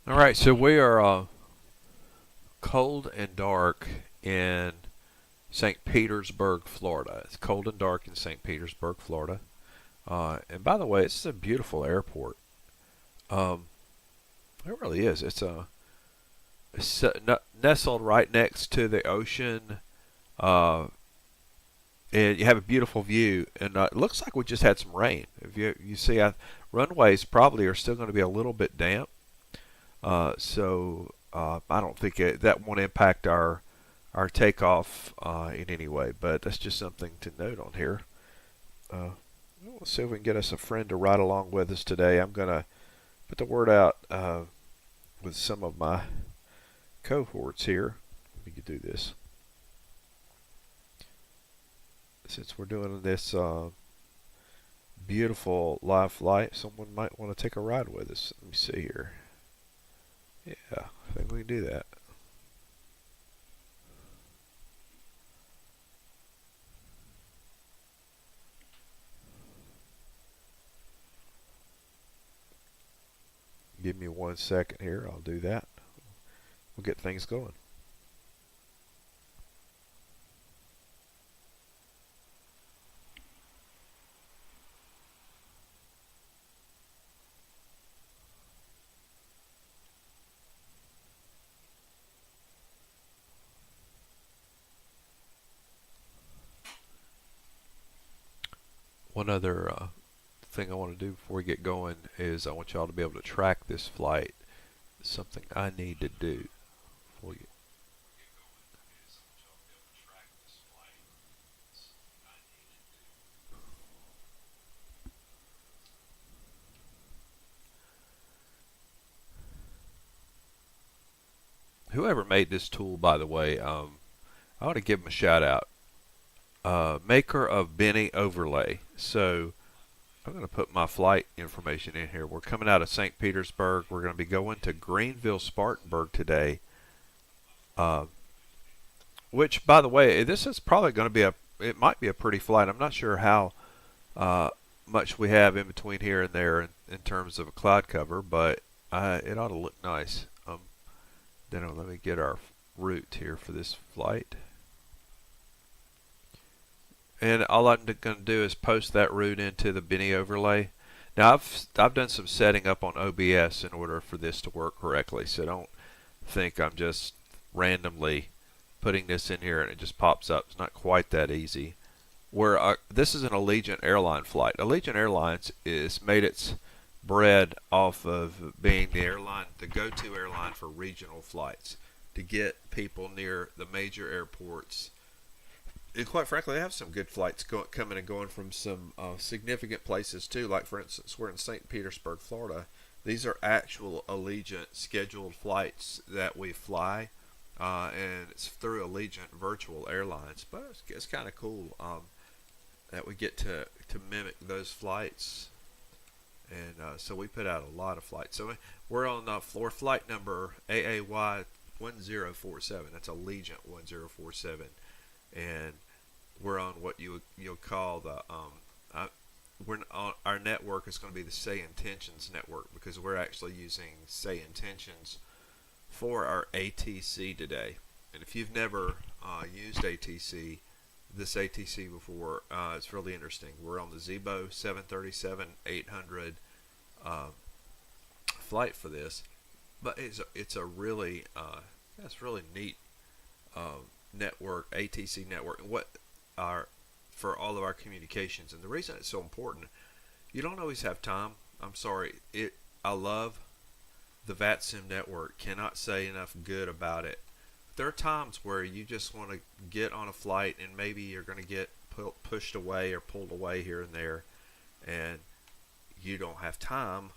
All right, so we are cold and dark in St. Petersburg, Florida. It's cold and dark in St. Petersburg, Florida. And by the way, it's a beautiful airport. Um, it really is. It's nestled right next to the ocean, uh, and you have a beautiful view. And it looks like we just had some rain. If you see, runways probably are still going to be a little bit damp. So I don't think that won't impact our takeoff in any way. But that's just something to note on here. Uh, let's see if we can get us a friend to ride along with us today. I'm gonna put the word out with some of my cohorts here. We could do this since we're doing this beautiful live flight. Someone might want to take a ride with us. Let me see here. Yeah, I think we can do that. Give me 1 second here. I'll do that. We'll get things going. One other thing I want to do before we get going is I want y'all to be able to track this flight. It's something I need to do before you. Whoever made this tool, by the way, I want to give them a shout out. Maker of Benny Overlay. So I'm going to put my flight information in here. We're coming out of St. Petersburg. We're going to be going to Greenville, Spartanburg today. Uh, which, by the way, this is probably going to be it might be a pretty flight. I'm not sure how uh, much we have in between here and there in terms of a cloud cover, but it ought to look nice. Then let me get our route here for this flight. And all I'm going to do is post that route into the Benny overlay. Now I've done some setting up on OBS in order for this to work correctly, so don't think I'm just randomly putting this in here and it just pops up. It's not quite that easy. This is an Allegiant airline flight. Allegiant Airlines is made its bread off of being the go-to airline for regional flights to get people near the major airports. And quite frankly, they have some good flights coming and going from some significant places too. Like for instance, we're in St. Petersburg, Florida. These are actual Allegiant scheduled flights that we fly, and it's through Allegiant Virtual Airlines. But it's kind of cool that we get to mimic those flights. And so we put out a lot of flights. So we're on floor flight number AAY 1047. That's Allegiant 1047, and we're on what you'll call the we're on our network is going to be the Say Intentions network because we're actually using Say Intentions for our ATC today. And if you've never used this ATC before, it's really interesting. We're on the Zibo 737-800 flight for this, but it's a really that's really neat network, ATC network. What our for all of our communications, and the reason it's so important, you don't always have time. I'm sorry, I love the VATSIM network. Cannot say enough good about it. There are times where you just want to get on a flight and maybe you're going to get pushed away or pulled away here and there, and you don't have time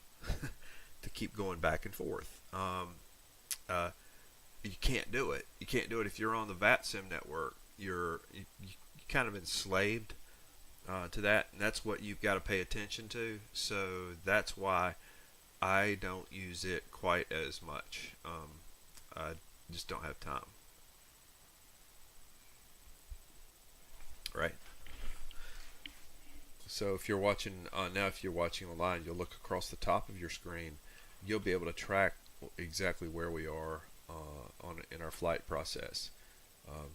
to keep going back and forth. You can't do it. You can't do it if you're on the VATSIM network. You're kind of enslaved to that, and that's what you've got to pay attention to. So that's why I don't use it quite as much. I just don't have time. Right. So if you're watching if you're watching online, you'll look across the top of your screen. You'll be able to track exactly where we are in our flight process. Um,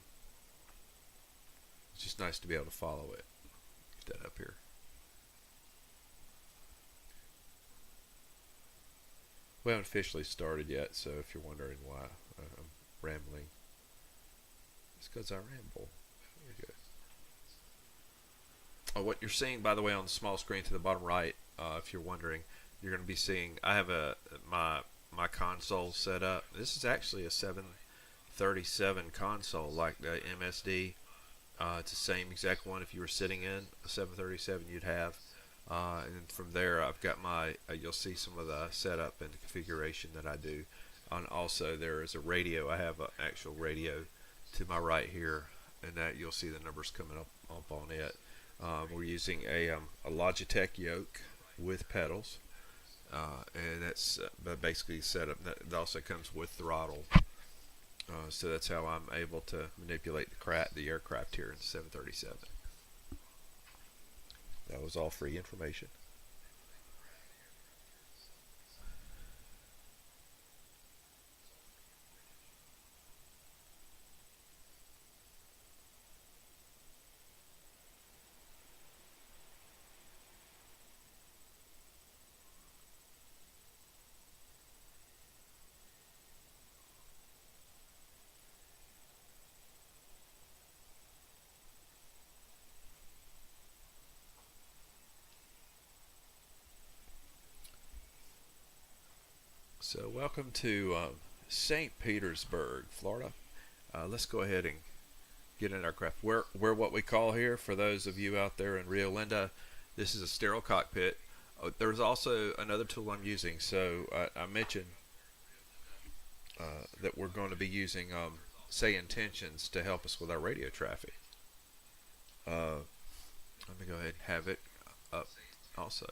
it's just nice to be able to follow it. Get that up here. We haven't officially started yet, so if you're wondering why I'm rambling, it's because I ramble. There you go. What you're seeing, by the way, on the small screen to the bottom right, if you're wondering, you're going to be seeing. I have my console set up. This is actually a 737 console, like the MSD. It's the same exact one. If you were sitting in a 737, you'd have. And from there, I've got my. You'll see some of the setup and the configuration that I do. And also, there is a radio. I have an actual radio to my right here, and that you'll see the numbers coming up on it. We're using a Logitech yoke with pedals, and that's basically set up. That also comes with throttle, so that's how I'm able to manipulate the aircraft here in 737. That was all free information. So welcome to St. Petersburg, Florida. Let's go ahead and get in our craft. We're what we call here, for those of you out there in Rio Linda, this is a sterile cockpit. There's also another tool I'm using. So I mentioned that we're going to be using, say, Intentions to help us with our radio traffic. Let me go ahead and have it up also.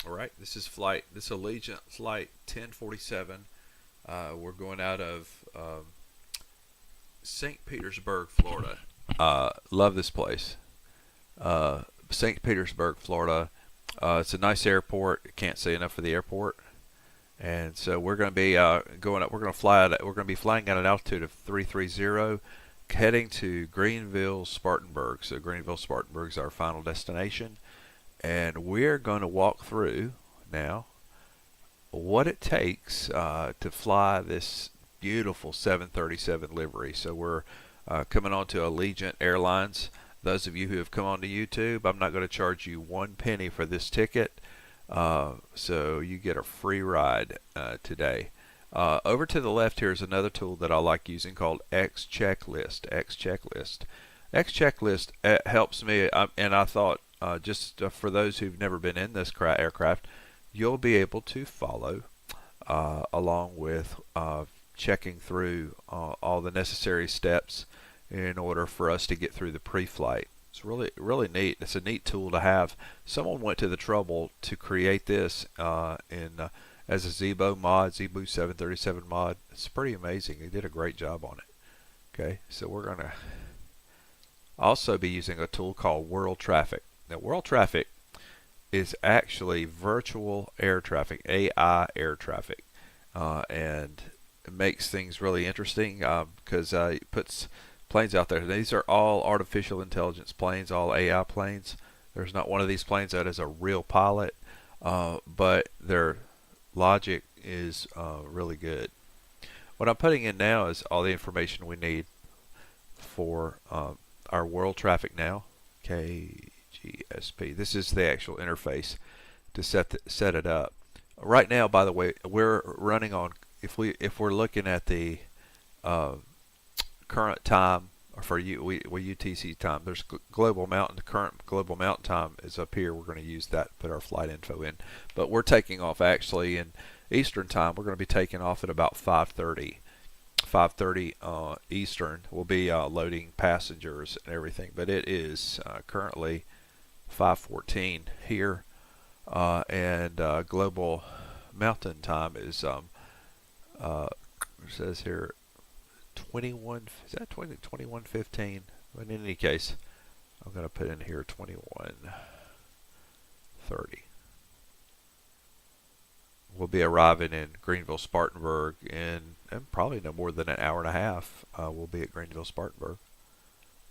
All right, this is Allegiant flight 1047. We're going out of St. Petersburg, Florida. Love this place. St. Petersburg, Florida. It's a nice airport. Can't say enough for the airport. And so we're going to be going up. We're going to fly. We're going to be flying at an altitude of 330, heading to Greenville, Spartanburg. So Greenville, Spartanburg is our final destination. And we're going to walk through now what it takes to fly this beautiful 737 livery. So we're coming on to Allegiant Airlines. Those of you who have come onto YouTube, I'm not going to charge you 1 penny for this ticket. So you get a free ride today. Over to the left here is another tool that I like using called XChecklist. XChecklist helps me, and I thought, just for those who've never been in this aircraft, you'll be able to follow along with checking through all the necessary steps in order for us to get through the pre-flight. It's really neat. It's a neat tool to have. Someone went to the trouble to create this as a Zibo mod, Zibo 737 mod. It's pretty amazing. They did a great job on it. Okay, so we're going to also be using a tool called World Traffic. Now, World Traffic is actually virtual air traffic, AI air traffic, and it makes things really interesting because it puts planes out there. These are all artificial intelligence planes, all AI planes. There's not one of these planes that is a real pilot, but their logic is really good. What I'm putting in now is all the information we need for our world traffic now. KGSP. This is the actual interface to set it up. Right now, by the way, we're running on. If we're looking at the current time for we UTC time. There's global mountain. The current global mountain time is up here. We're going to use that. Put our flight info in. But we're taking off actually in Eastern time. We're going to be taking off at about 5:30 5:30 Eastern. We'll be loading passengers and everything, but it is currently 5:14 here, and global mountain time is it says here 21. Is that 21:15? But in any case, I'm going to put in here 21:30. We'll be arriving in Greenville, Spartanburg in probably no more than an hour and a half. We'll be at Greenville, Spartanburg.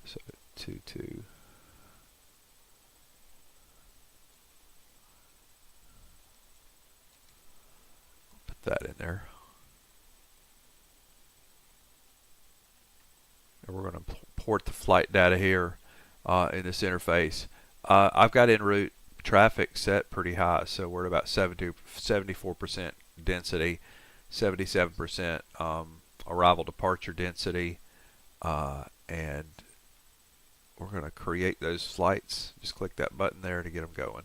So 22. Put that in there. And we're going to port the flight data here in this interface. I've got en route traffic set pretty high, so we're at about 74% density, 77% arrival departure density, and we're going to create those flights. Just click that button there to get them going.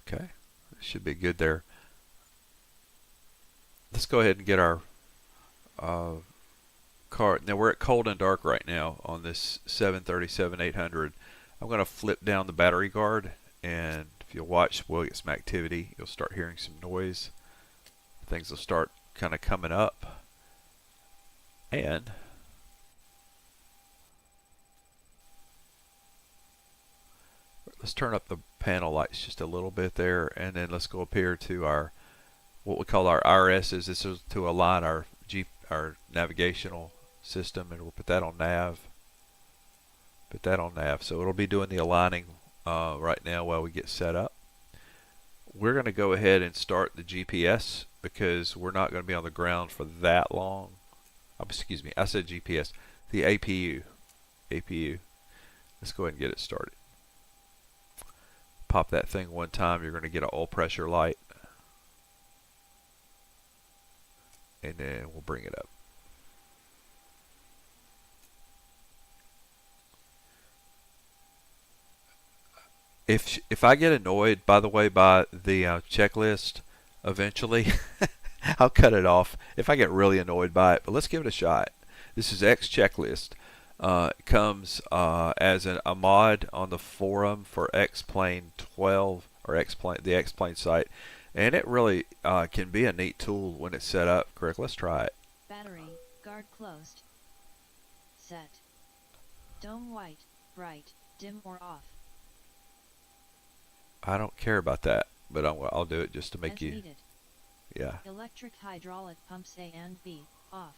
Okay, should be good there. Let's go ahead and get our car. Now we're at cold and dark right now on this 737-800. I'm going to flip down the battery guard, and if you'll watch, we'll get some activity. You'll start hearing some noise. Things will start kind of coming up. And let's turn up the panel lights just a little bit there, and then let's go up here to our what we call our RSs. This is to align our navigational system, and we'll put that on nav. Put that on nav. So it'll be doing the aligning right now while we get set up. We're going to go ahead and start the GPS because we're not going to be on the ground for that long. Excuse me, I said GPS. The APU. Let's go ahead and get it started. Pop that thing one time. You're going to get an oil pressure light, and then we'll bring it up. If I get annoyed, by the way, by the checklist, eventually I'll cut it off if I get really annoyed by it. But let's give it a shot. This is XChecklist. It comes as a mod on the forum for Xplane 12 or Xplane, the Xplane site, and it really can be a neat tool when it's set up. Correct. Let's try it. Battery guard closed. Set. Dome white, bright, dim or off. I don't care about that, but I'll do it just to make As you. Needed. Yeah. Electric hydraulic pumps A and B off.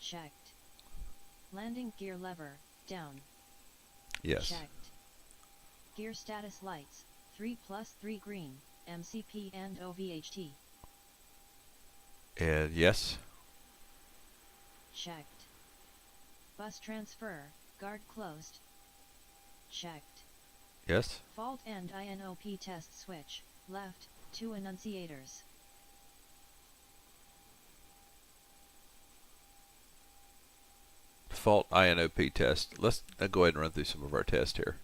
Checked. Landing gear lever down. Yes. Checked. Gear status lights 3+3 green, MCP and OVHT. And yes. Checked. Bus transfer guard closed. Checked. Yes. Fault and INOP test switch left 2 annunciators. Fault INOP test. Let's go ahead and run through some of our tests here.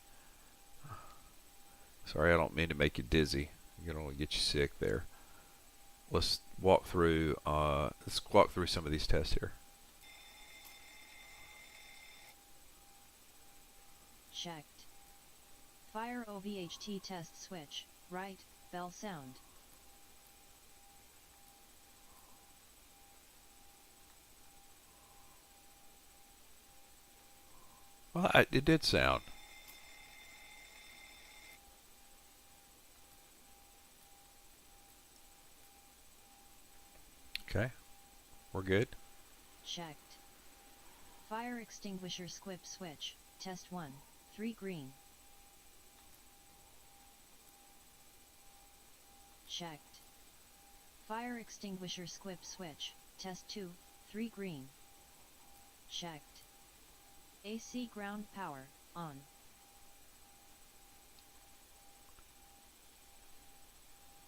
Sorry, I don't mean to make you dizzy. You don't want to get you sick there. Let's walk through. Let's walk through some of these tests here. Checked. Fire OVHT test switch right, bell sound. Well, it did sound. Okay, we're good. Checked. Fire extinguisher squib switch, test 1, 3 green. Checked. Fire extinguisher squib switch, test 2, 3 green. Checked. AC ground power, on.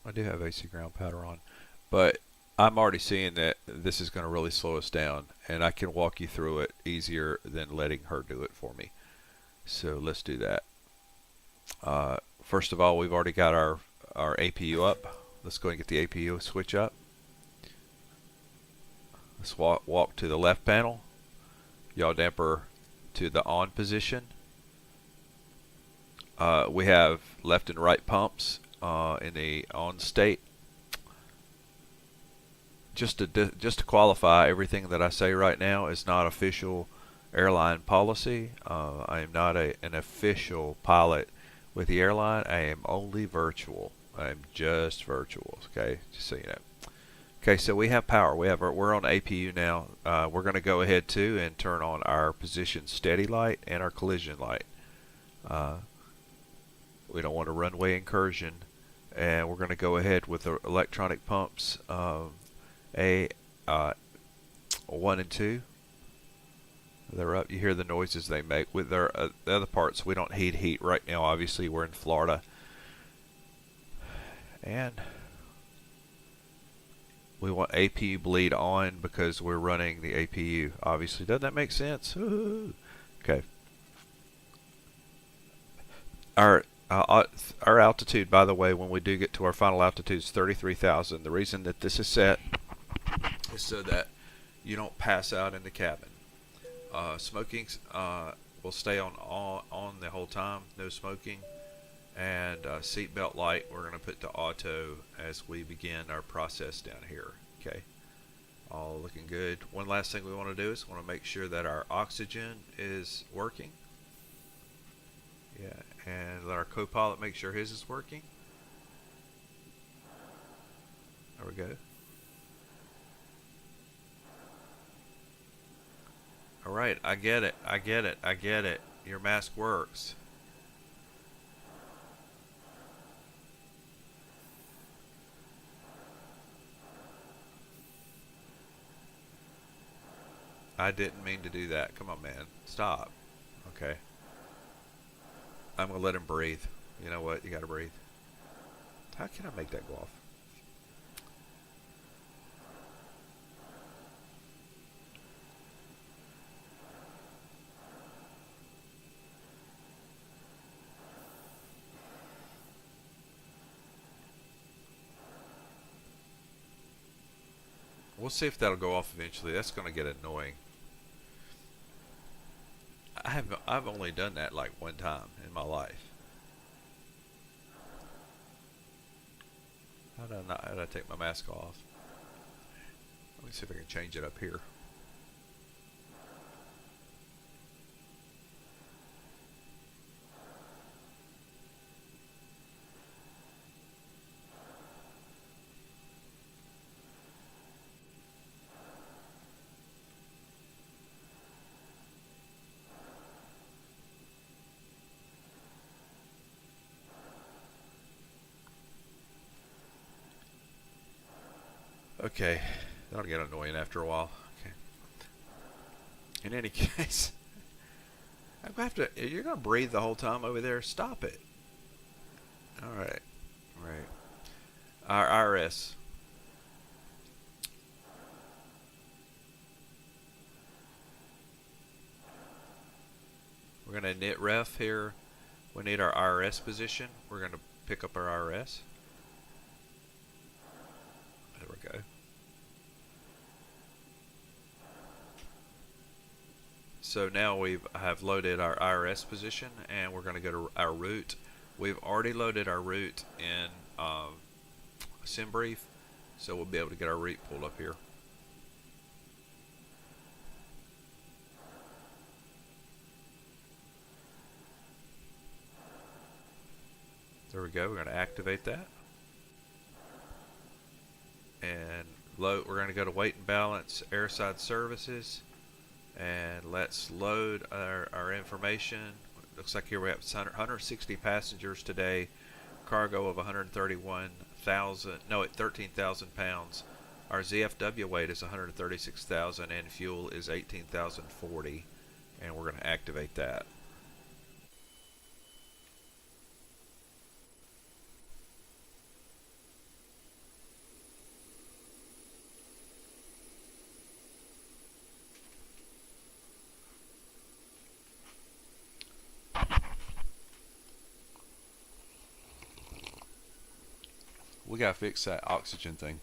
I do have AC ground power on, but I'm already seeing that this is going to really slow us down, and I can walk you through it easier than letting her do it for me. So let's do that. First of all, we've already got our APU up. Let's go and get the APU switch up. Let's walk to the left panel, yaw damper to the on position. We have left and right pumps in the on state. Just to qualify, everything that I say right now is not official airline policy. I am not an official pilot with the airline. I am only virtual. I am just virtual. Okay, just so you know. Okay, so we have power. We're on APU now. We're going to go ahead too and turn on our position steady light and our collision light. We don't want a runway incursion, and we're going to go ahead with the electronic pumps. A 1 and 2. They're up. You hear the noises they make with their the other parts. We don't heat right now. Obviously, we're in Florida, and we want APU bleed on because we're running the APU. Obviously, doesn't that make sense? Okay. Our altitude, by the way, when we do get to our final altitude, is 33,000. The reason that this is set is so that you don't pass out in the cabin. Smoking will stay on the whole time, no smoking. And seatbelt light, we're going to put to auto as we begin our process down here. Okay, all looking good. One last thing we want to do is want to make sure that our oxygen is working. Yeah, and let our co-pilot make sure his is working. There we go. All right, I get it. Your mask works. I didn't mean to do that. Come on, man. Stop. Okay. I'm going to let him breathe. You know what? You got to breathe. How can I make that go off? We'll see if that'll go off eventually. That's going to get annoying. I've only done that like one time in my life. How did I take my mask off? Let me see if I can change it up here. Okay, that'll get annoying after a while. Okay. In any case, I'm gonna have to. You're gonna breathe the whole time over there. Stop it. All right, all right. Our IRS. We're gonna knit ref here. We need our IRS position. We're gonna pick up our IRS. There we go. So now we have loaded our IRS position, and we're going to go to our route. We've already loaded our route in SimBrief, so we'll be able to get our route pulled up here. There we go. We're going to activate that. And load. We're going to go to weight and balance, airside services. And let's load our information. Looks like here we have 160 passengers today, cargo of 13,000 pounds. Our ZFW weight is 136,000 and fuel is 18,040, and we're going to activate that. We gotta fix that oxygen thing.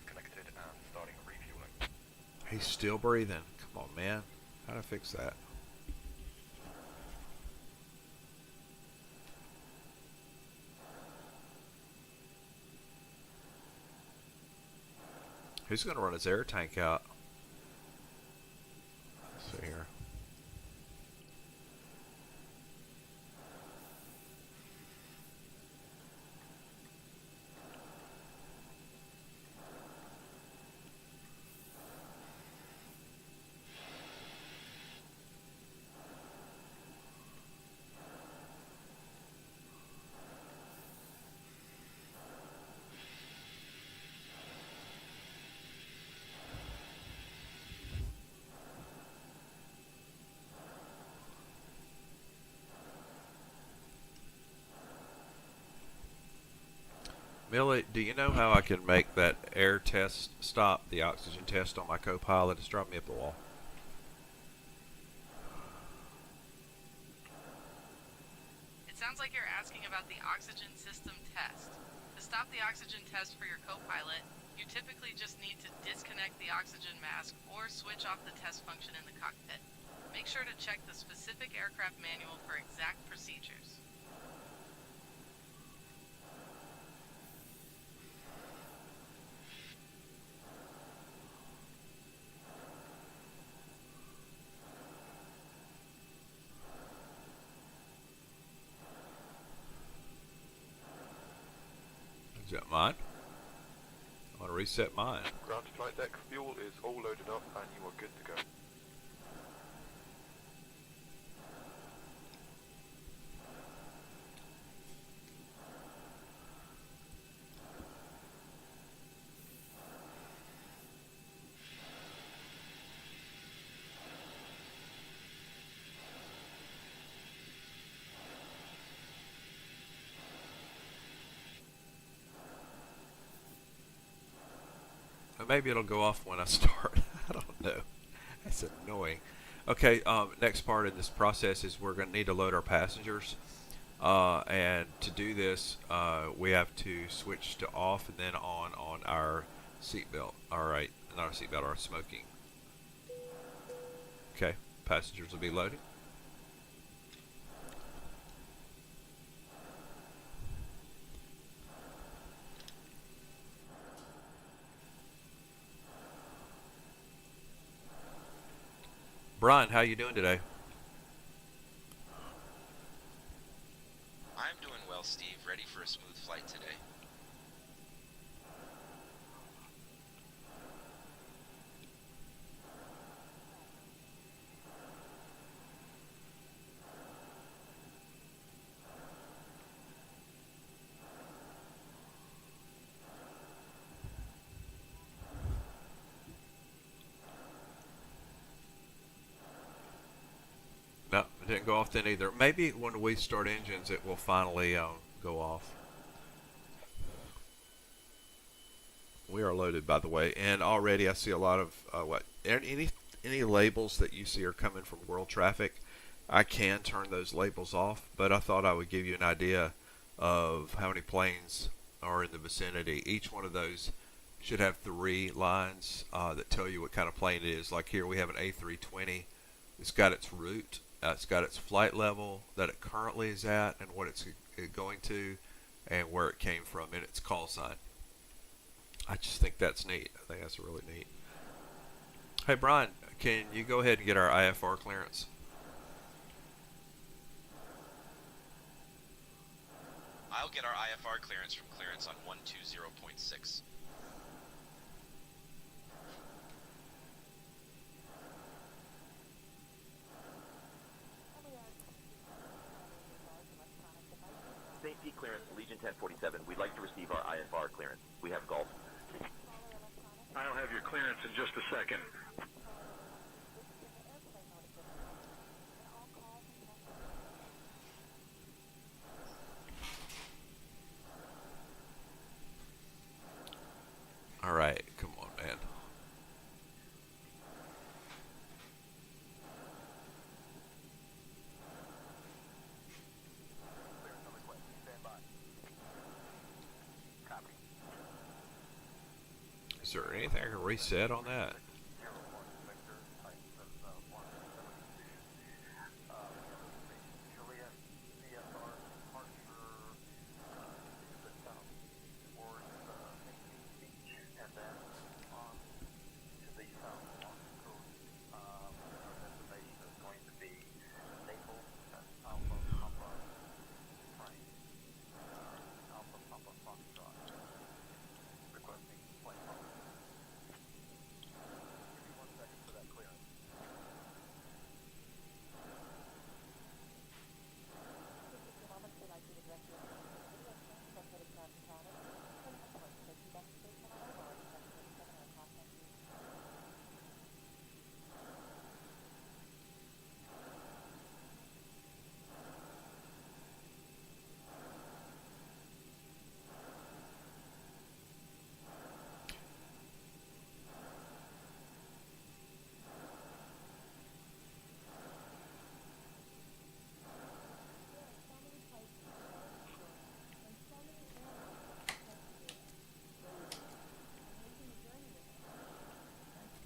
Connected and starting refueling. He's still breathing. Come on, man. How to fix that? Who's going to run his air tank out? Let's see here. Millie, do you know how I can make that air test stop, the oxygen test on my Copilot? It's dropped me up the wall. It sounds like you're asking about the oxygen system test. To stop the oxygen test for your Copilot, you typically just need to disconnect the oxygen mask or switch off the test function in the cockpit. Make sure to check the specific aircraft manual for exact procedures. Is that mine? I'm going to reset mine. Ground to flight deck, fuel is all loaded up and you are good to go. Or maybe it'll go off when I start. I don't know. That's annoying. Okay, next part in this process is we're going to need to load our passengers. And to do this, we have to switch to off and then on our seatbelt. Alright, not our seatbelt, our smoking. Okay, passengers will be loading. Brian, how you doing today? I'm doing well, Steve. Ready for a smooth flight today. No, it didn't go off then either. Maybe when we start engines, it will finally go off. We are loaded, by the way, and already I see a lot of any labels that you see are coming from world traffic. I can turn those labels off, but I thought I would give you an idea of how many planes are in the vicinity. Each one of those should have 3 lines that tell you what kind of plane it is. Like here, we have an A320. It's got its route. It's got its flight level that it currently is at and what it's going to and where it came from and its call sign. I just think that's neat. I think that's really neat. Hey, Brian, can you go ahead and get our IFR clearance? I'll get our IFR clearance from clearance on 120.6. Safety clearance, Legion 1047. We'd like to receive our IFR clearance. We have Gulf. I'll have your clearance in just a second. Is there anything I can reset on that?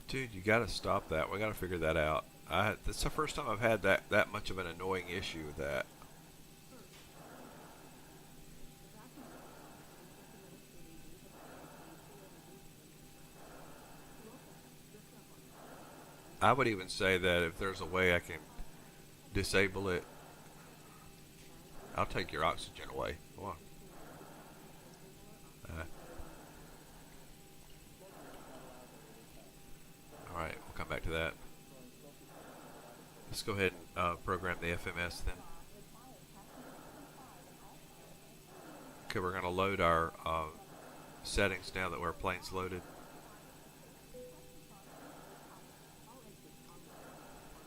Dude, you gotta stop that. We gotta figure that out. That's the first time I've had that much of an annoying issue with that. I would even say that if there's a way I can disable it, I'll take your oxygen away. Come on. Alright, we'll come back to that. Let's go ahead and program the FMS then. Okay, we're going to load our settings now that our plane's loaded.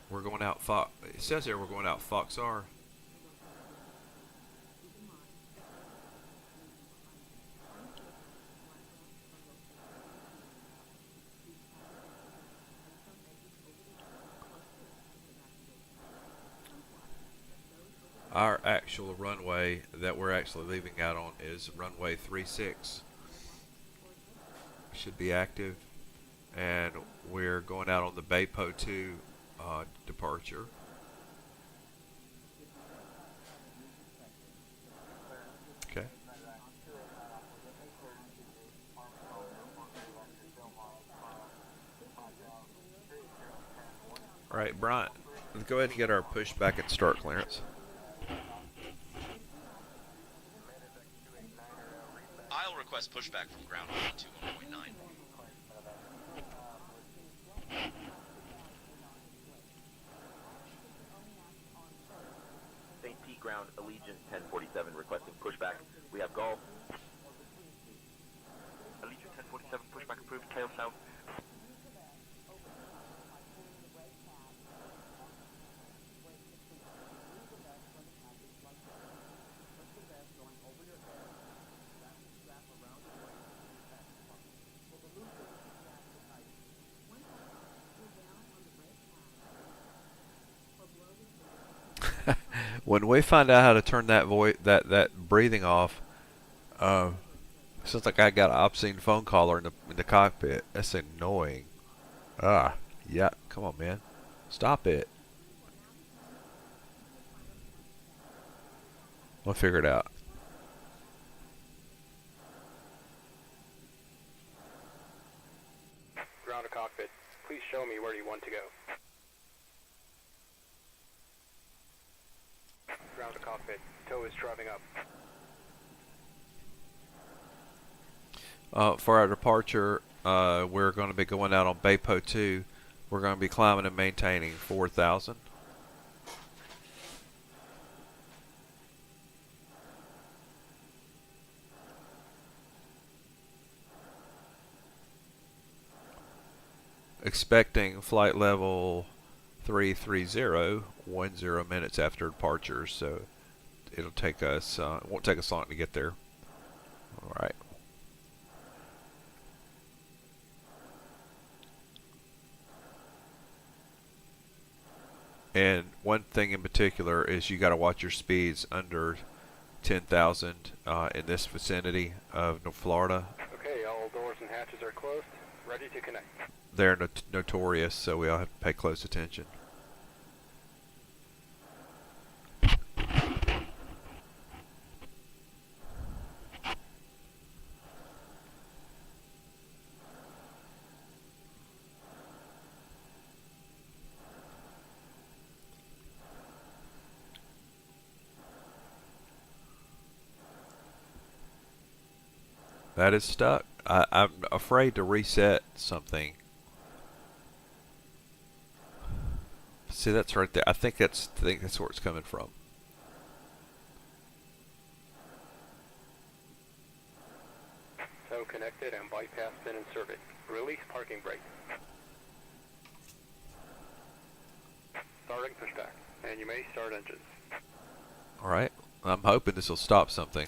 We're going out Fox. It says here we're going out Fox R. Our actual runway that we're actually leaving out on is runway 36. Should be active, and we're going out on the Baypo 2 departure. Okay. All right, Brian, let's go ahead and get our pushback and start clearance. I'll request pushback from ground 121.9. St. Pete ground, Allegiant 1047 requesting pushback. We have golf. Allegiant 1047 pushback approved. Tail south. When we find out how to turn that that breathing off, sounds like I got an obscene phone caller in the cockpit. That's annoying. Yeah. Come on, man. Stop it. We'll figure it out. Ground to cockpit. Please show me where you want to go. Ground to cockpit. Tow is driving up. For our departure, we're going to be going out on Baypo 2. We're going to be climbing and maintaining 4,000. Expecting flight level 330, 10 minutes after departure, so it'll take us, it won't take us long to get there. Alright. And one thing in particular is you got to watch your speeds under 10,000 in this vicinity of Florida. Okay, all doors and hatches are closed. Ready to connect. They're notorious, so we all have to pay close attention. That is stuck. I'm afraid to reset something. See, that's right there. I think that's where it's coming from. Tow connected and bypass been inserted. Release parking brake. Starting pushback, and you may start engines. All right. I'm hoping this will stop something.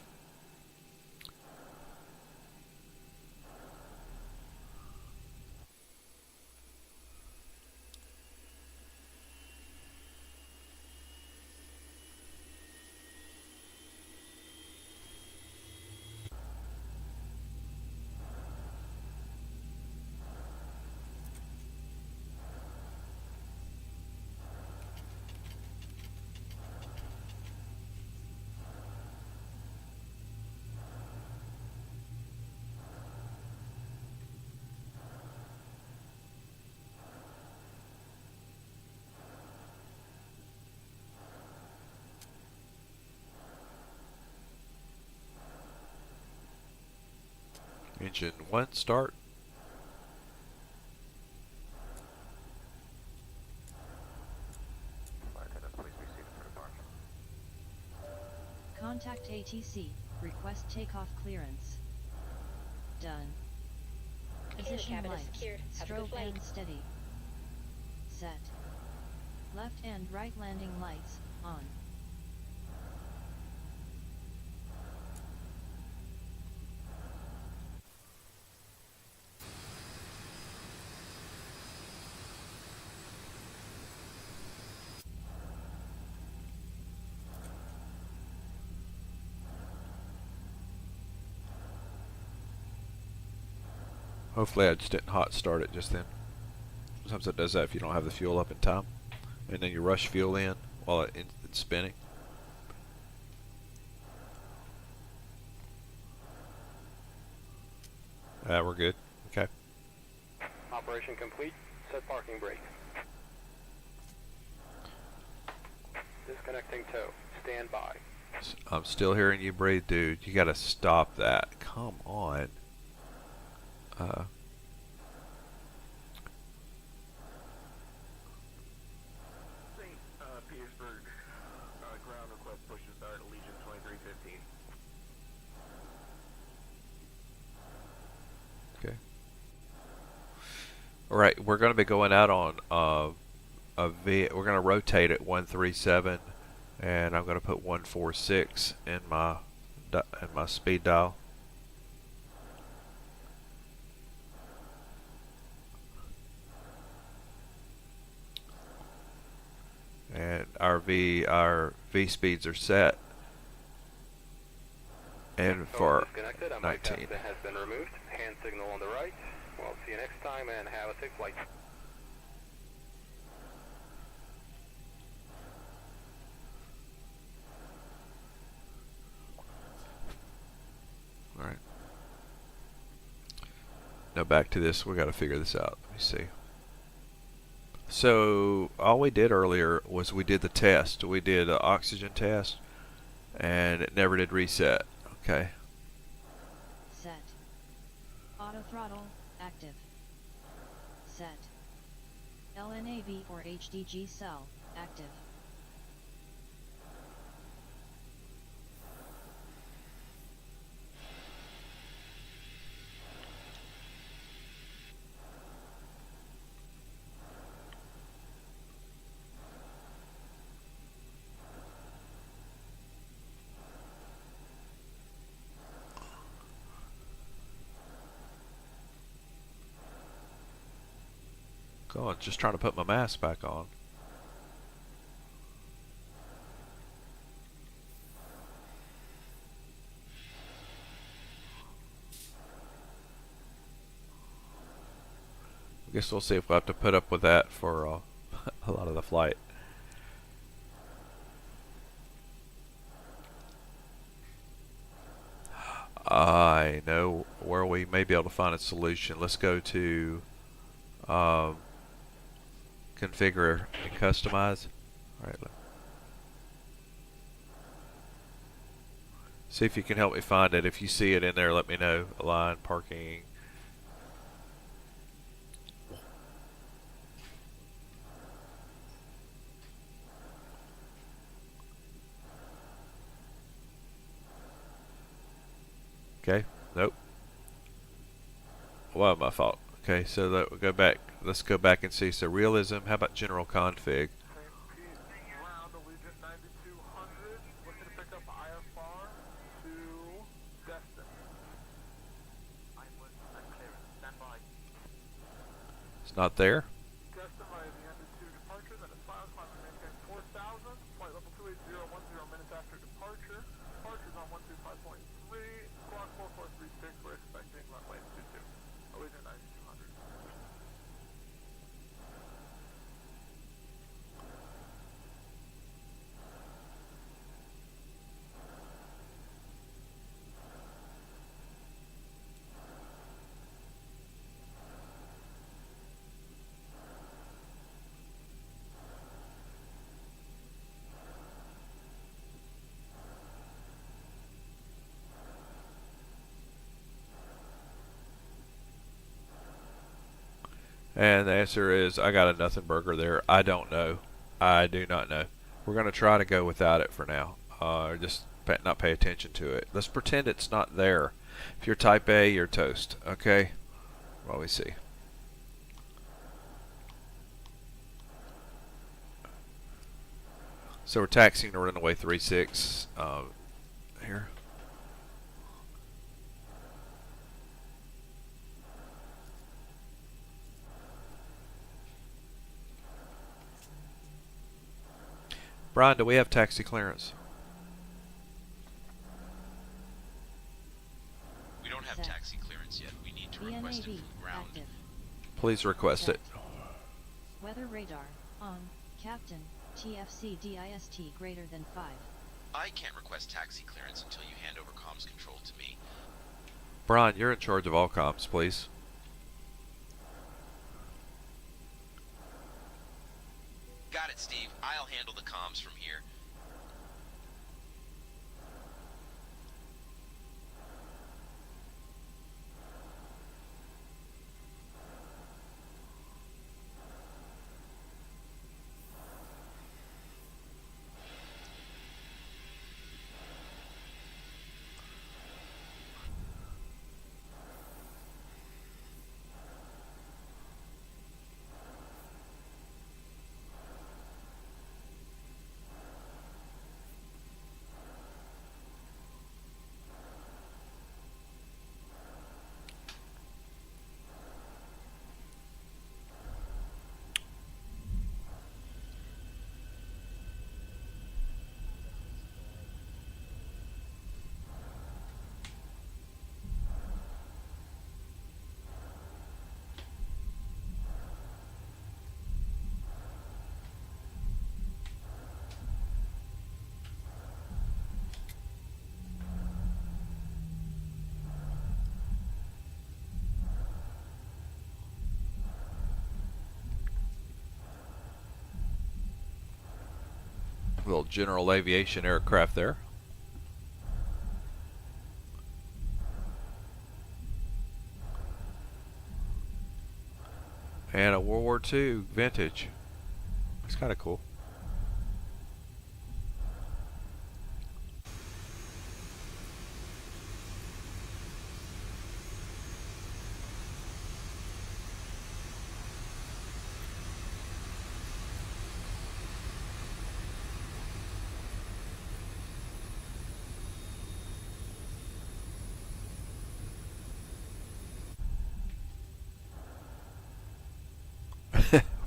Engine 1, start. Contact ATC. Request takeoff clearance. Done. Position cabin is lights. secured. Have a good Strobe flight. and steady. Set. Left and right landing lights on. Hopefully I just didn't hot start it just then. Sometimes it does that if you don't have the fuel up in time. And then you rush fuel in while it's spinning. We're good. Okay. Operation complete. Set parking brake. Disconnecting tow. Stand by. I'm still hearing you breathe, dude. You gotta stop that. Come on. St. Petersburg, ground request push to start Allegiant 2315. Okay. All right, we're going to be going out on we're going to rotate at 137, and I'm going to put 146 in my speed dial. And our V speeds are set. And for Disconnected. A 19. bypass has been removed. Hand signal on the right. We'll see you next time and have a safe flight. All right. Now back to this. We got to figure this out. Let me see. So all we did earlier was we did the test. We did an oxygen test, and it never did reset. Okay. Set. Auto throttle active. Set. LNAV or HDG cell active. Go on, just trying to put my mask back on. Guess we'll see if we'll have to put up with that for a lot of the flight. I know where we may be able to find a solution. Let's go to configure and customize. All right. See if you can help me find it. If you see it in there, let me know. Align parking. Okay, nope. Well, my fault. Okay, so we'll go back. Let's go back and see. So realism. How about general config? Round Allegiant 9200, looking to pick up IFR to Destin. I'm clearance, stand by. It's not there. Destin by the end of 2 departure, then it's final climb and maintain 4000, flight level 28010 minutes after departure. Departure's on 125.3, squawk 4436, we're expecting runway 22. Allegiant 9200. And the answer is I got a nothing burger there. I don't know. I do not know. We're going to try to go without it for now. Just not pay attention to it. Let's pretend it's not there. If you're type A, you're toast. Okay? Well, we see. So we're taxiing to runway 36 here. Brian, do we have taxi clearance? We don't have taxi clearance yet. We need to request it VNAV from ground. active. Please request it. Weather radar on. Captain. TFC DIST greater than 5. I can't request taxi clearance until you hand over comms control to me. Brian, you're in charge of all comms, please. Got it, Steve. I'll handle the comms from here. Little general aviation aircraft there. And a World War II vintage. It's kind of cool.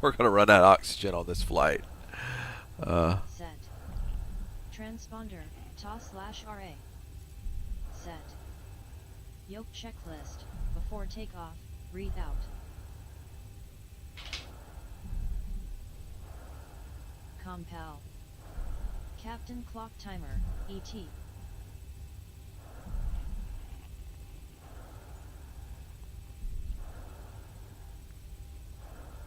We're going to run out of oxygen on this flight. Set. Transponder. TOS/RA. Set. Yoke checklist. Before takeoff, breathe out. Compal. Captain Clock Timer, ET.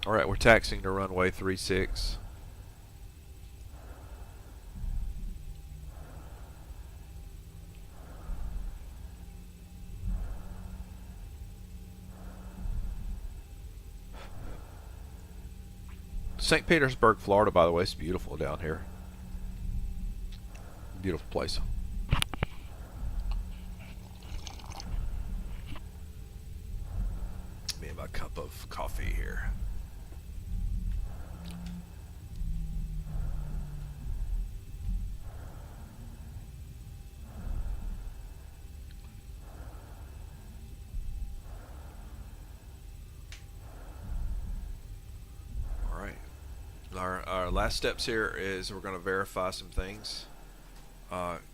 Alright, we're taxiing to runway 36. St. Petersburg, Florida, by the way, is beautiful down here. Beautiful place. Me and my cup of coffee here. Our last steps here is we're going to verify some things.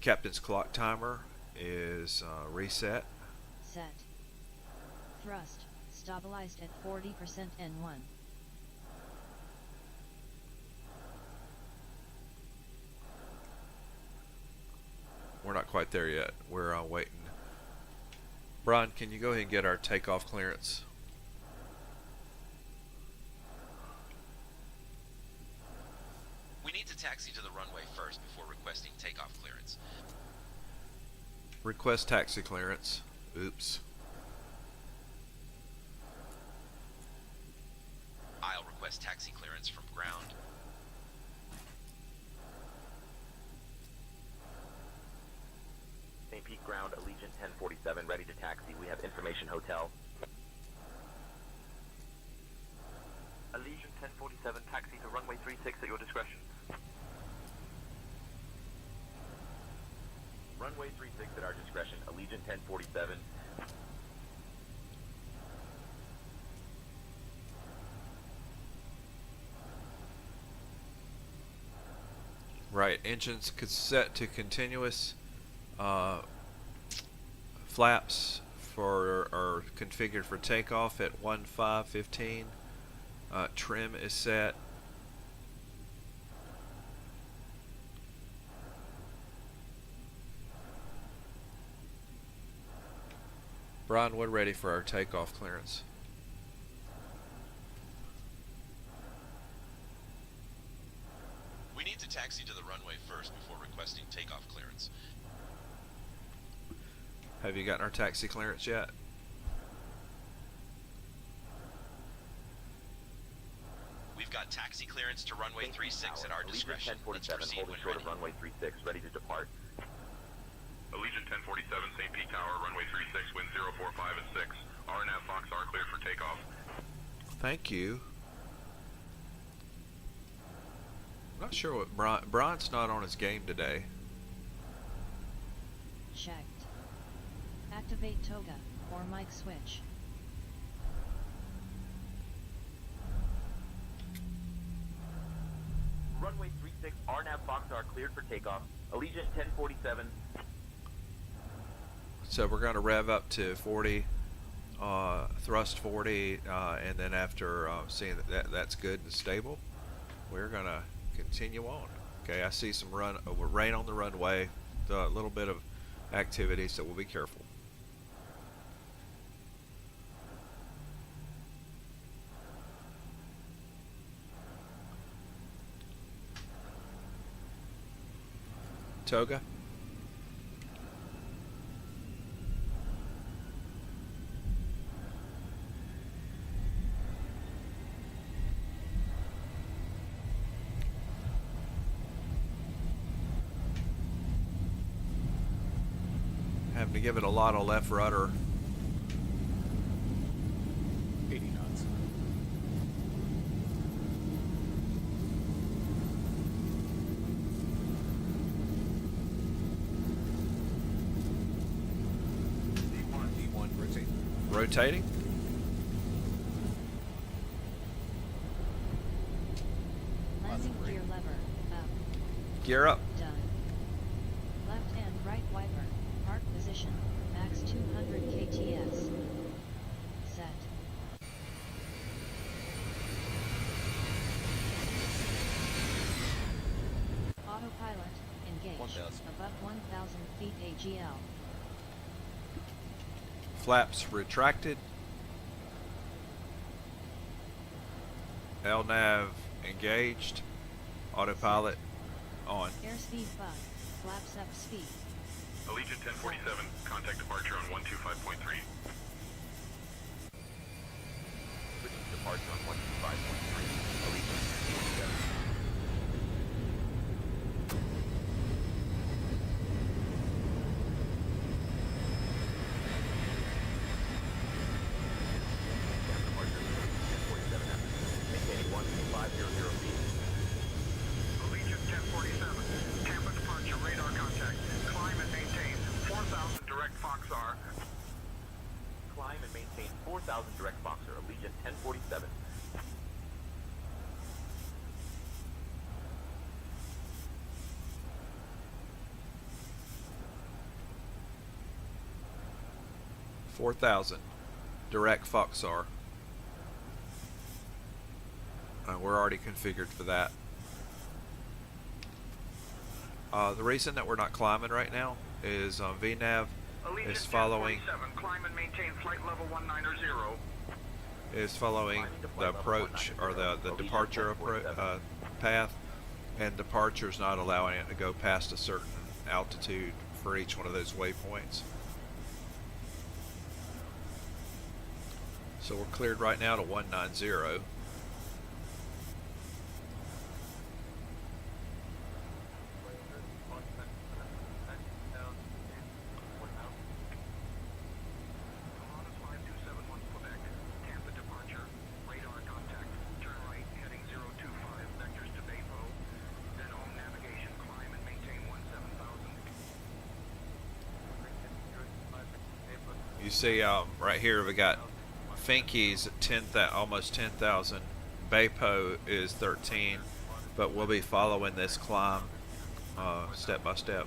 Captain's clock timer is reset. Set. Thrust, stabilized at 40% N1. We're not quite there yet. We're waiting. Brian, can you go ahead and get our takeoff clearance? We need to taxi to the runway first before requesting takeoff clearance. Request taxi clearance. Oops. I'll request taxi clearance from ground. St. Pete ground, Allegiant 1047, ready to taxi. We have information hotel. Allegiant 1047, taxi to runway 36 at your discretion. Runway 36 at our discretion, Allegiant 1047. Right, engines set to continuous. Flaps are configured for takeoff at 1515. Trim is set. Brian, we're ready for our takeoff clearance. We need to taxi to the runway first before requesting takeoff clearance. Have you gotten our taxi clearance yet? We've got taxi clearance to runway 36 at our discretion. Let's Allegiant 1047, proceed holding when short ready. of runway 36, ready to depart. Allegiant 1047, St. Pete Tower, runway 36, wind 045 and 6. RNAV Fox are cleared for takeoff. Thank you. Not sure what Brian's not on his game today. Checked. Activate toga, or mic switch. Runway 36, RNAV Fox are cleared for takeoff. Allegiant 1047. So we're going to rev up to 40, thrust 40, and then after seeing that's good and stable, we're going to continue on. Okay, I see some rain on the runway, a little bit of activity, so we'll be careful. Toga? Having to give it a lot of left rudder. 80 knots. D1 rotate. Rotating. Landing gear lever, up. Gear up. Done. Left and right wiper, park position, max 200 kts. Set. 1000. above 1,000 feet AGL. Flaps retracted. LNAV engaged. Autopilot on. Airspeed bug, flaps up speed. Allegiant 1047, contact departure on 125.3. Switching to departure on 125.3. Allegiant 1047. Departure 1047 maintaining 1500 feet. Allegiant 1047, Tampa departure, radar contact. Climb and maintain 4,000 direct Foxar. Climb and maintain 4,000 direct Foxer. Allegiant 1047. $4,000 direct Foxar. We're already configured for that. The reason that we're not climbing right now is VNAV is following Climb and maintain flight level 190. the approach or the departure path, and departure is not allowing it to go past a certain altitude for each one of those waypoints. So we're cleared right now to 190. You see right here we got Finkeys at almost 10,000. Baypo is 13, but we'll be following this climb step by step.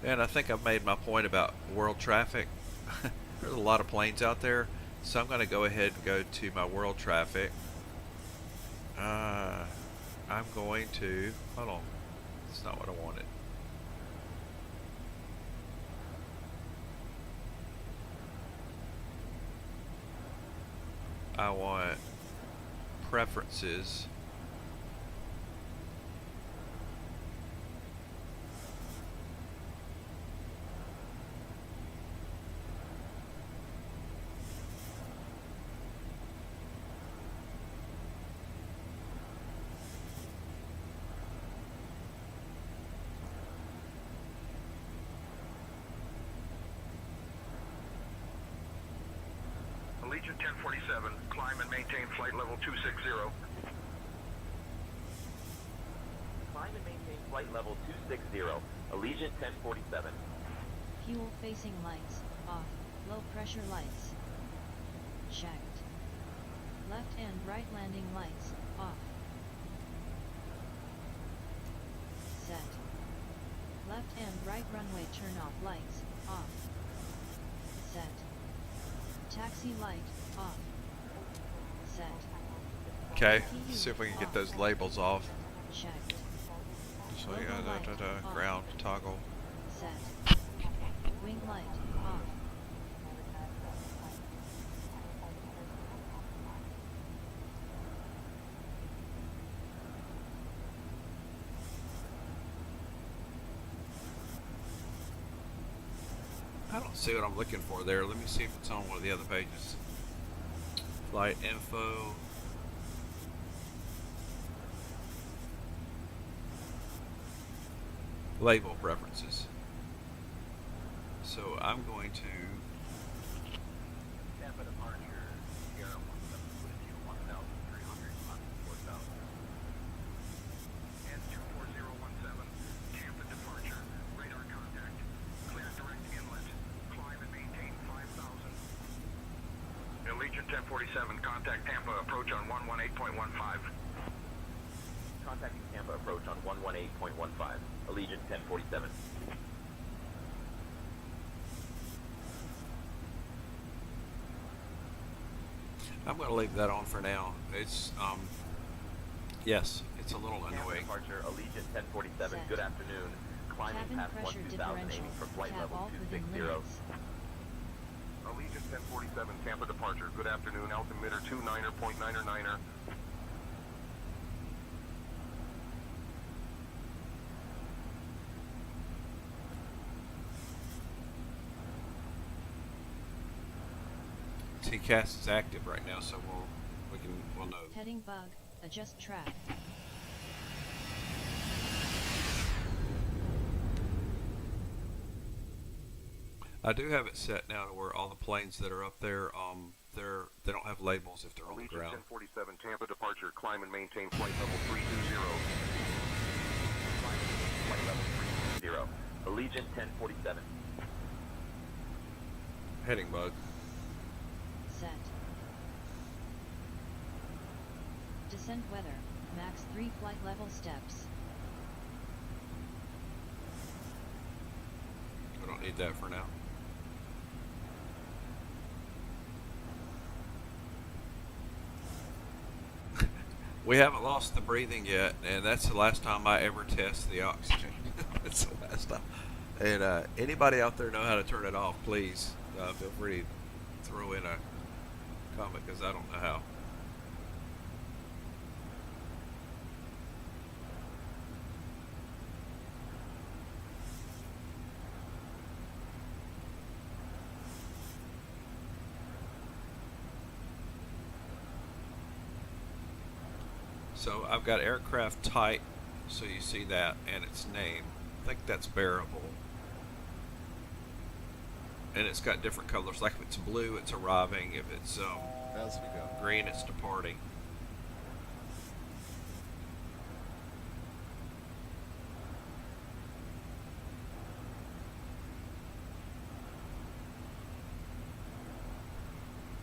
And I think I've made my point about world traffic. There's a lot of planes out there, so I'm going to go ahead and go to my world traffic. I'm going to, hold on, that's not what I wanted. I want preferences. Allegiant 1047, climb and maintain flight level 260. Climb and maintain flight level 260. Allegiant 1047. Fuel facing lights, off, low pressure lights. Checked. Left and right landing lights, off. Set. Left and right runway turn off lights, off. Set. Taxi light, off. Set. Okay, see if we can get those labels off. Checked. So you got ground toggle. Set. Wing light, off. I don't see what I'm looking for there. Let me see if it's on one of the other pages. Flight info. Label preferences. So I'm going to Tampa departure, Sierra 17 1,300, 4,000. And 24017, Tampa departure, radar contact, clear direct inlet, climb and maintain 5,000. Allegiant 1047, contact Tampa, approach on 118.15. Contacting Tampa approach on 118.15. Allegiant 1047. I'm going to leave that on for now. It's, yes, it's a little Tampa annoying. departure, Allegiant 1047. Set. Good afternoon. Climbing Cabin past pressure 12,000, differential. aiming for flight Cap level off within 260. limits. Allegiant 1047, Tampa departure. Good afternoon. Altimeter 29.9er. TCAS is active right now, so we'll know. Heading bug. Adjust track. I do have it set now to where all the planes that are up there, they don't have labels if they're on the Allegiant ground. 1047, Tampa departure. Climb and maintain flight level 320. Flight level 320. Allegiant 1047. Heading bug. Set. Descent weather. Max 3 flight level steps. We don't need that for now. We haven't lost the breathing yet, and that's the last time I ever test the oxygen. That's the last time. And anybody out there know how to turn it off, please feel free to throw in a comment, because I don't know how. So I've got aircraft type, so you see that, and its name. I think that's bearable. And it's got different colors. Like if it's blue, it's arriving. If it's As we go. green, it's departing.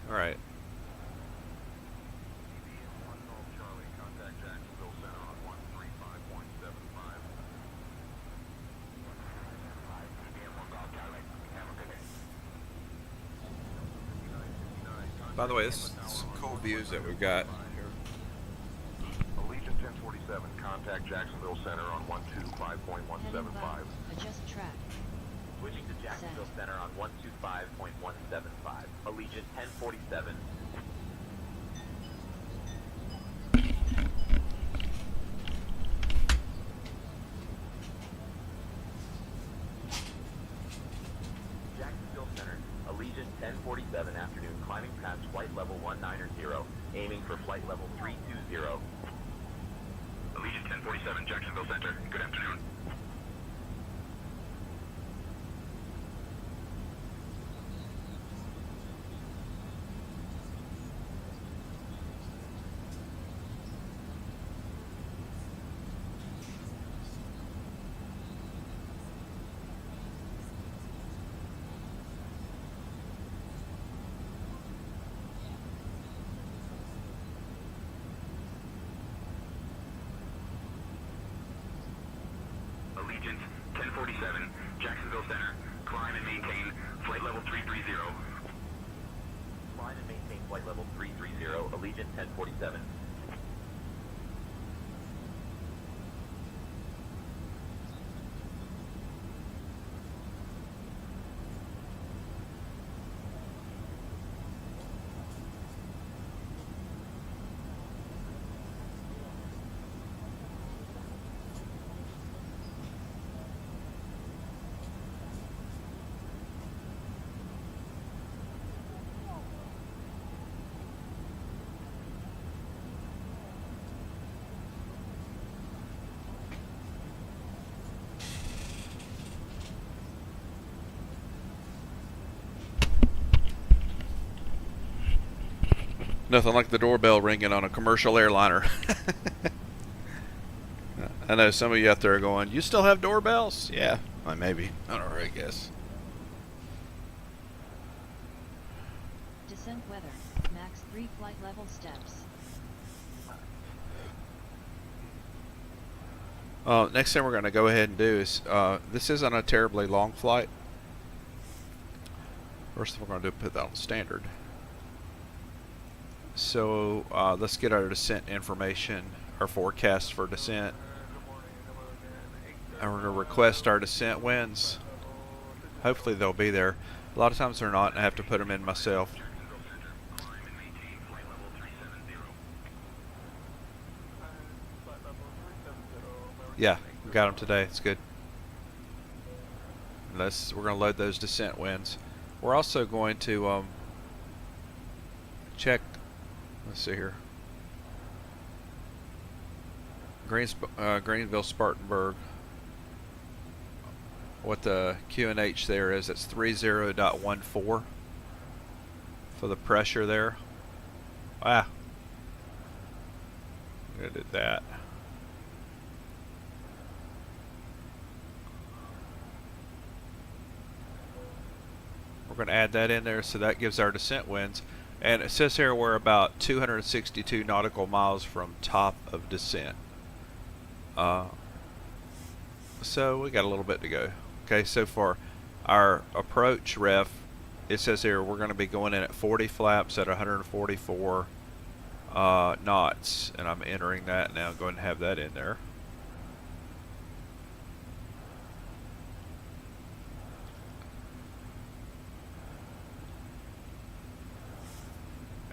All right. Charlie, contact Jacksonville Center on 135.75. By the way, this is some cool views that we've got here. Allegiant 1047, contact Jacksonville Center on Heading 125.175. bug. Adjust track. Switching to Jacksonville Center on 125.175. Allegiant 1047. Jacksonville Center, Allegiant 1047, afternoon, climbing past flight level 190, aiming for flight level 320. Allegiant 1047, Jacksonville Center. Good afternoon. Allegiant 1047, Jacksonville Center. Climb and maintain flight level 330. Climb and maintain flight level 330, Allegiant 1047. Nothing like the doorbell ringing on a commercial airliner. I know some of you out there are going, you still have doorbells? Yeah, maybe. I don't know, I guess. Descent weather. Max 3 flight level steps. Next thing we're going to go ahead and do is, this isn't a terribly long flight. First thing we're going to do is put that on standard. So let's get our descent information, our forecast for descent. And we're going to request our descent winds. Hopefully they'll be there. A lot of times they're not, and I have to put them in myself. Yeah, we got them today. It's good. We're going to load those descent winds. We're also going to check. Let's see here. Greenville, Spartanburg. What the QNH there is? It's 30.14 for the pressure there. Ah, I did that. We're going to add that in there, so that gives our descent winds. And it says here we're about 262 nautical miles from top of descent. So we got a little bit to go. Okay, so for our approach ref, it says here we're going to be going in at 40 flaps at 144 knots, and I'm entering that now. I'm going to have that in there.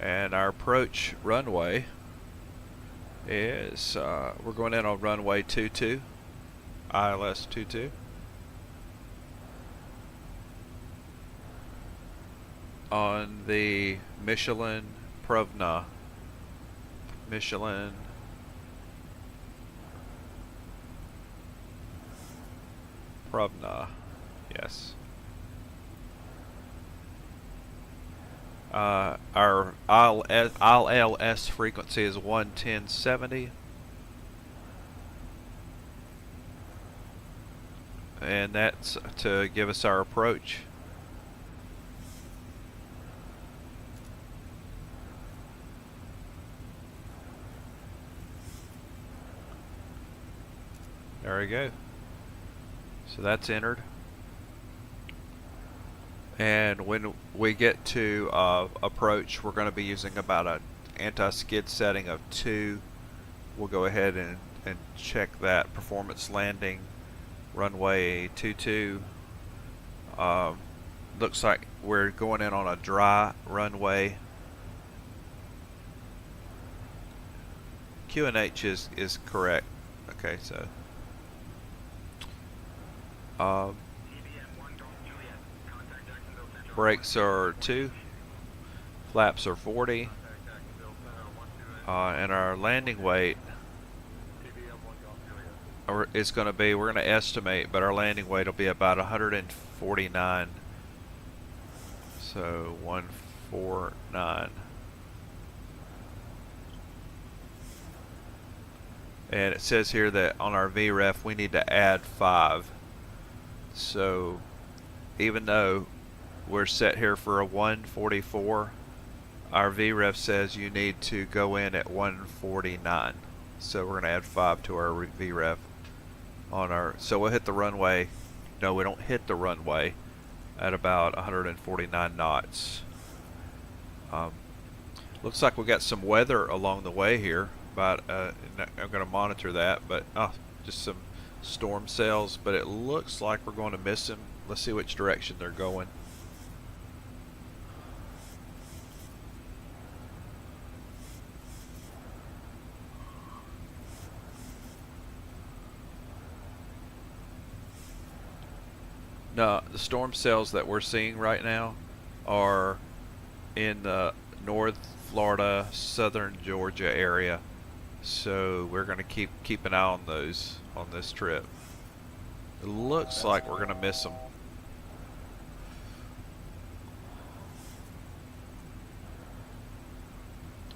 And our approach runway is we're going in on runway 22, ILS 22. On the Michelin Pravna. Michelin Pravna, yes. Our ILS frequency is 11070, and that's to give us our approach. There we go. So that's entered. And when we get to approach, we're going to be using about an anti-skid setting of 2. We'll go ahead and check that. Performance landing, runway 22. Looks like we're going in on a dry runway. QNH is correct. Okay, so brakes are 2, flaps are 40, and our landing weight is going to be, we're going to estimate, but our landing weight will be about 149. So 149. And it says here that on our VREF we need to add 5. So even though we're set here for a 144, our VREF says you need to go in at 149. So we're going to add 5 to our VREF on our, so we'll hit the runway. No, we don't hit the runway at about 149 knots. Looks like we got some weather along the way here, but I'm going to monitor that, but just some storm cells, but it looks like we're going to miss them. Let's see which direction they're going. No, the storm cells that we're seeing right now are in the North Florida, Southern Georgia area. So we're going to keep an eye on those on this trip. It looks like we're going to miss them.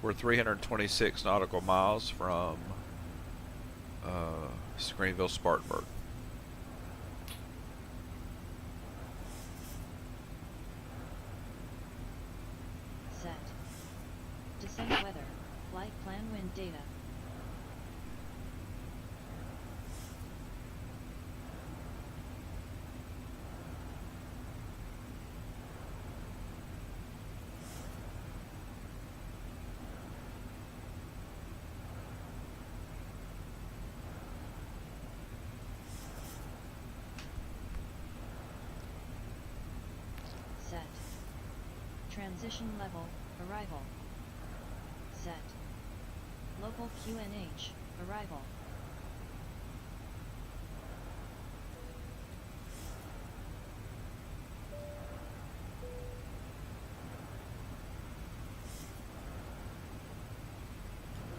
We're 326 nautical miles from Greenville, Spartanburg. Set. Descent weather. Flight plan wind data. transition level, arrival. Set. Local QNH, arrival.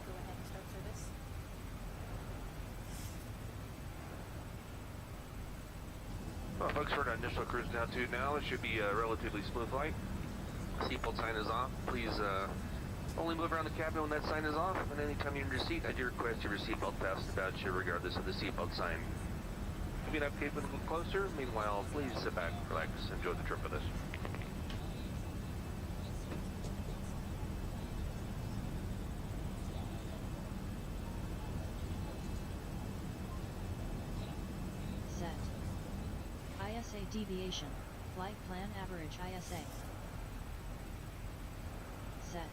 Go ahead and start service. Well, folks, for an initial cruise altitude now, it should be a relatively smooth flight. Seatbelt sign is off. Please only move around the cabin when that sign is off, and anytime you're in your seat, I do request your seatbelt fastened about you regardless of the seatbelt sign. If you have cable a little closer, meanwhile, please sit back, relax, enjoy the trip with us. Set. ISA deviation, flight plan average ISA. Set.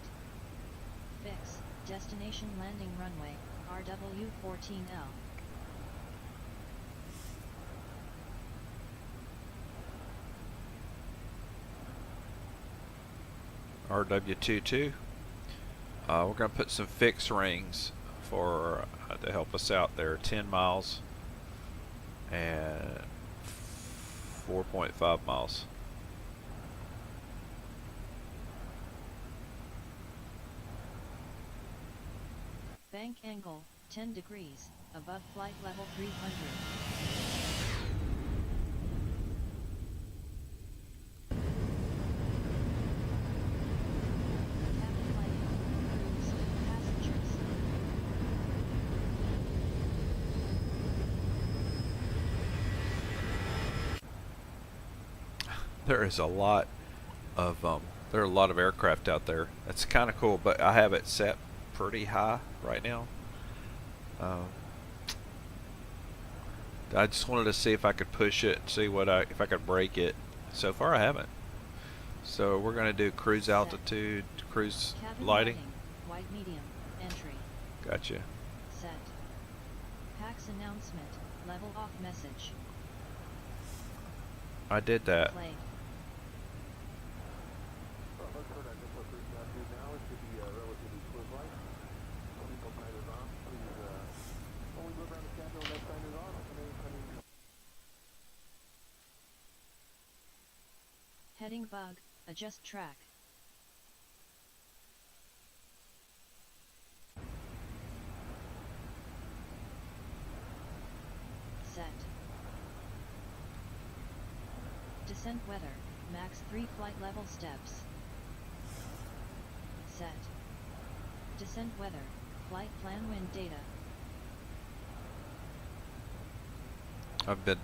Fix, destination landing runway, RW14L. RW22. We're going to put some fixed rings for to help us out there. 10 miles and 4.5 miles. Bank angle, 10 degrees, above flight level 300. Cabin lighting, crews, passengers. There is a lot of there are a lot of aircraft out there. That's kind of cool, but I have it set pretty high right now. I just wanted to see if I could push it and see if I could break it. So far I haven't. So we're going to do cruise altitude, cruise Cabin lighting. White medium, entry. Gotcha. Set. PAX announcement, level off message. I did that. Play. Well, folks, for that initial cruise altitude now, it should be a relatively smooth flight. Seatbelt sign is off. Please only move around the cabin when that sign is off, and anytime you Heading bug, adjust track. Set. Descent weather, max 3 flight level steps. Set. Descent weather, flight plan wind data.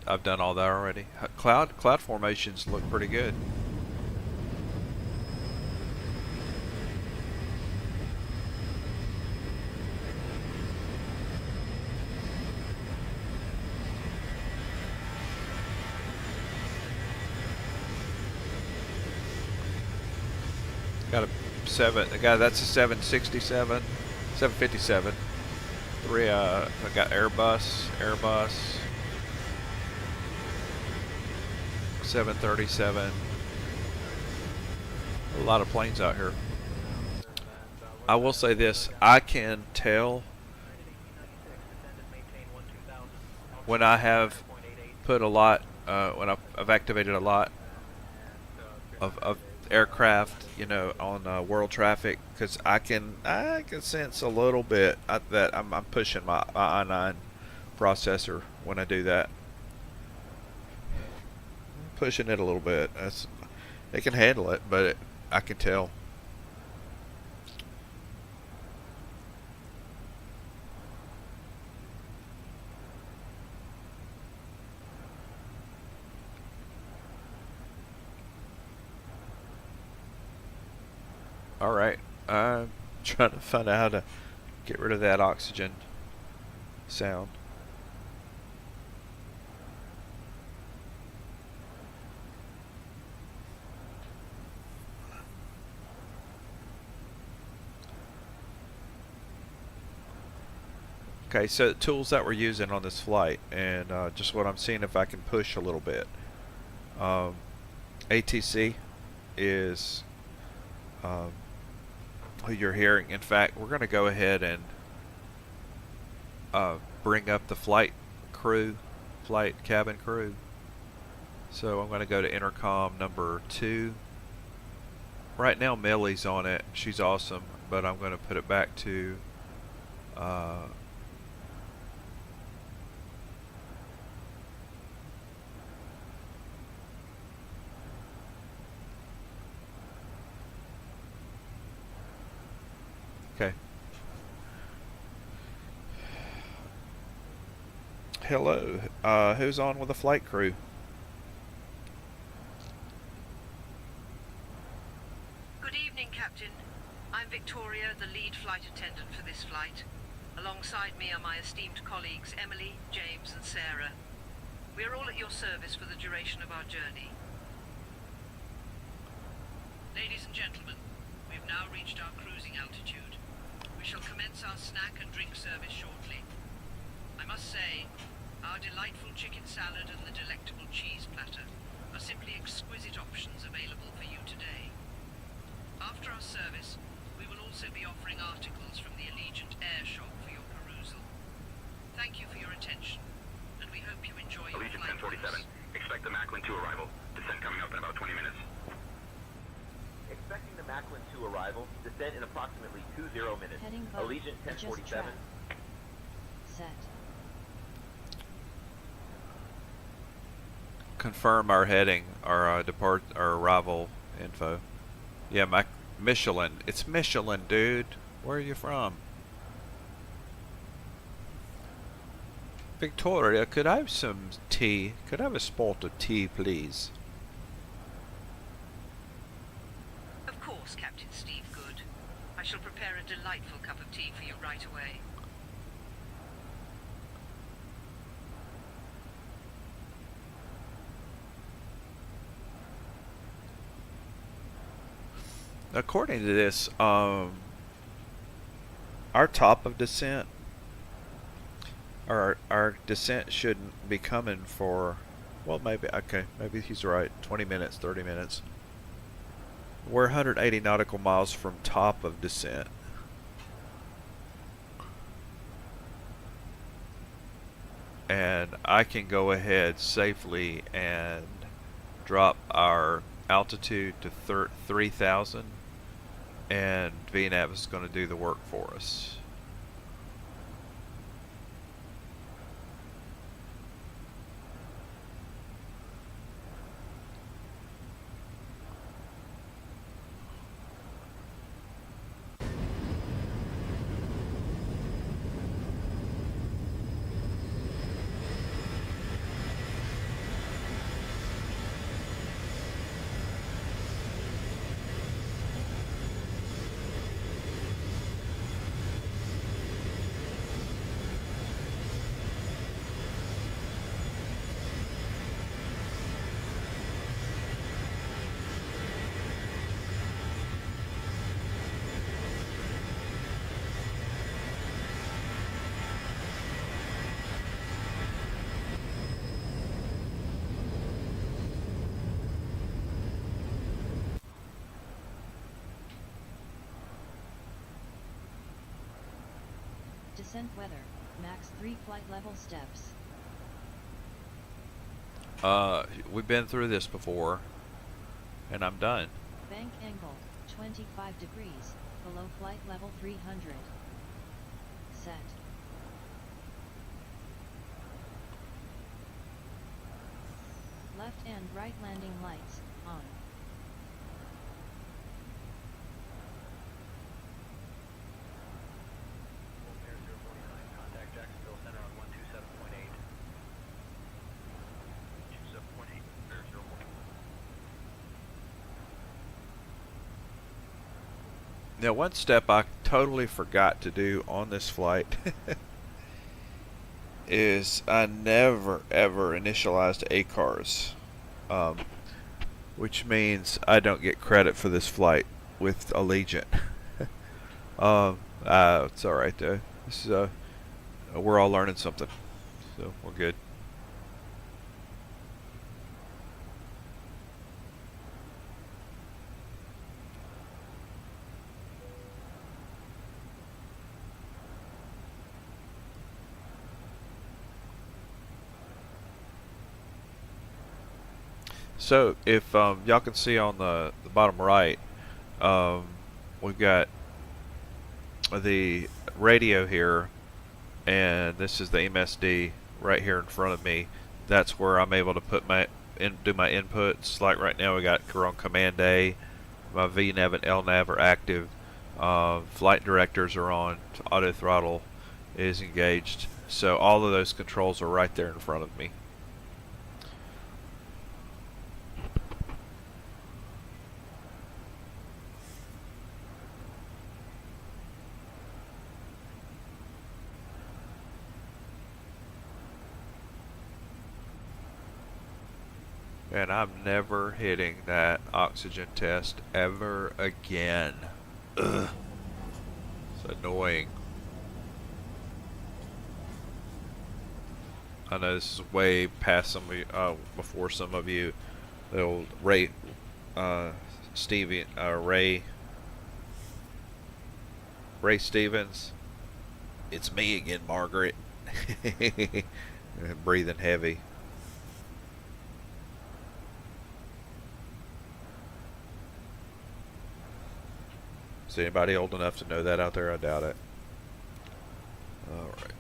I've done all that already. Cloud formations look pretty good. Got a that's a 767, 757. Three I got Airbus, 737. A lot of planes out here. I will say this, I can tell when I have put a lot, when I've activated a lot of aircraft, you know, on world traffic, because I can sense a little bit that I'm pushing my i9 processor when I do that. Pushing it a little bit. It can handle it, but I can tell. Alright, I'm trying to find out how to get rid of that oxygen sound. Okay, so the tools that we're using on this flight, and just what I'm seeing if I can push a little bit. ATC is who you're hearing. In fact, we're going to go ahead and bring up the flight cabin crew. So I'm going to go to intercom number 2. Right now Millie's on it. She's awesome, but I'm going to put it back to okay. Hello. Who's on with the flight crew? Good evening, Captain. I'm Victoria, the lead flight attendant for this flight. Alongside me are my esteemed colleagues Emily, James, and Sarah. We are all at your service for the duration of our journey. Ladies and gentlemen, we have now reached our cruising altitude. We shall commence our snack and drink service shortly. I must say, our delightful chicken salad and the delectable cheese platter are simply exquisite options available for you today. After our service, we will also be offering articles from the Allegiant Air Shop for your perusal. Thank you for your attention, and we hope you enjoy your Allegiant flight with 1047, us. expect the Macklin 2 arrival. Descent coming up in about 20 minutes. Expecting the Macklin 2 arrival. Descent in approximately 20 minutes. Heading Allegiant adjust 1047. track. Set. Confirm our heading, our our arrival info. Yeah, Michelin. It's Michelin, dude. Where are you from? Victoria, could I have some tea? Could I have a spot of tea, please? Of course, Captain Steve Good. I shall prepare a delightful cup of tea for you right away. According to this, our top of descent, our descent shouldn't be coming for, well, maybe he's right, 20 minutes, 30 minutes. We're 180 nautical miles from top of descent. And I can go ahead safely and drop our altitude to 3,000, and VNAV is going to do the work for us. Descent weather, max 3 flight level steps. We've been through this before, and I'm done. Bank angle, 25 degrees, below flight level 300. Set. Left and right landing lights, on. Contact Jacksonville Center on 127.8. 27.8, Air 01. Now, one step I totally forgot to do on this flight is I never ever initialized ACARS, which means I don't get credit for this flight with Allegiant. It's alright though. This is we're all learning something, so we're good. So if y'all can see on the bottom right, we've got the radio here, and this is the MSD right here in front of me. That's where I'm able to put do my inputs. Like right now, we're on Command A. My VNAV and LNAV are active. Flight directors are on. Auto throttle is engaged. So all of those controls are right there in front of me. And I'm never hitting that oxygen test ever again. Ugh. It's annoying. I know this is way past some of you, before some of you. The old Ray Stevens. It's me again, Margaret. Breathing heavy. Is anybody old enough to know that out there? I doubt it. Alright.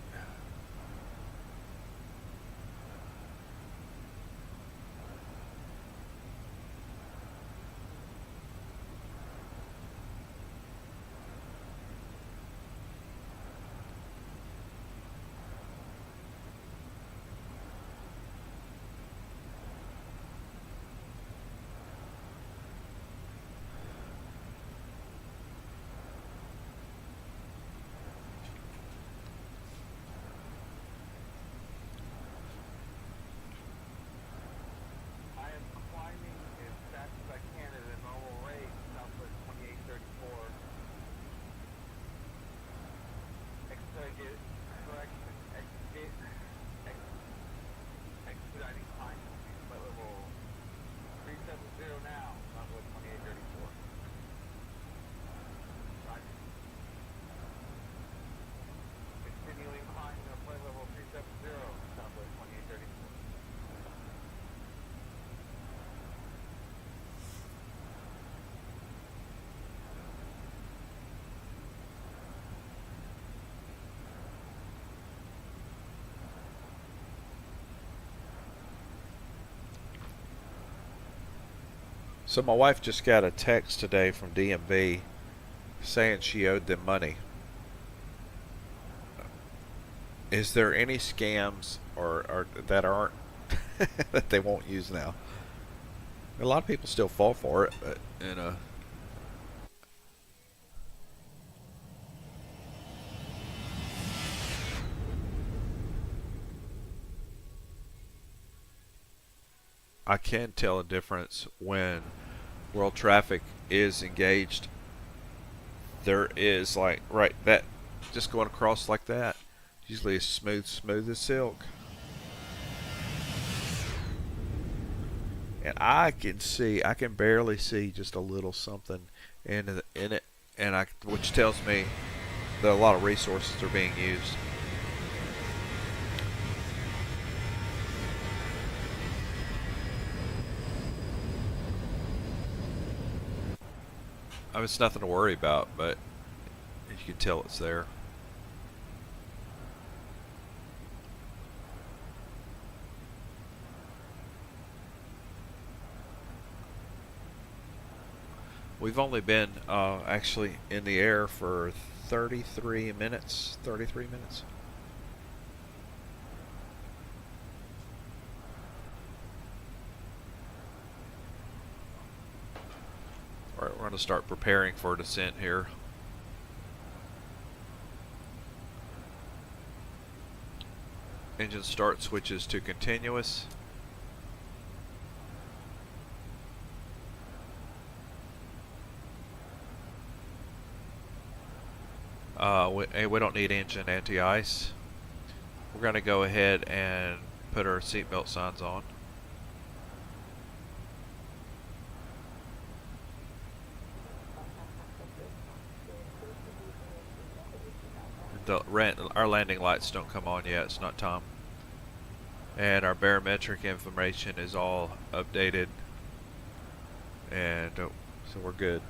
So my wife just got a text today from DMV saying she owed them money. Is there any scams or that aren't that they won't use now? A lot of people still fall for it, but I can tell a difference when world traffic is engaged. There is like that just going across like that. Usually it's smooth as silk. And I can barely see just a little something in it, and which tells me that a lot of resources are being used. I mean, it's nothing to worry about, but you can tell it's there. We've only been actually in the air for 33 minutes. 33 minutes. Alright, we're going to start preparing for descent here. Engine start switches to continuous. We don't need engine anti-ice. We're going to go ahead and put our seatbelt signs on. Our landing lights don't come on yet. It's not time. And our barometric information is all updated. And so we're good.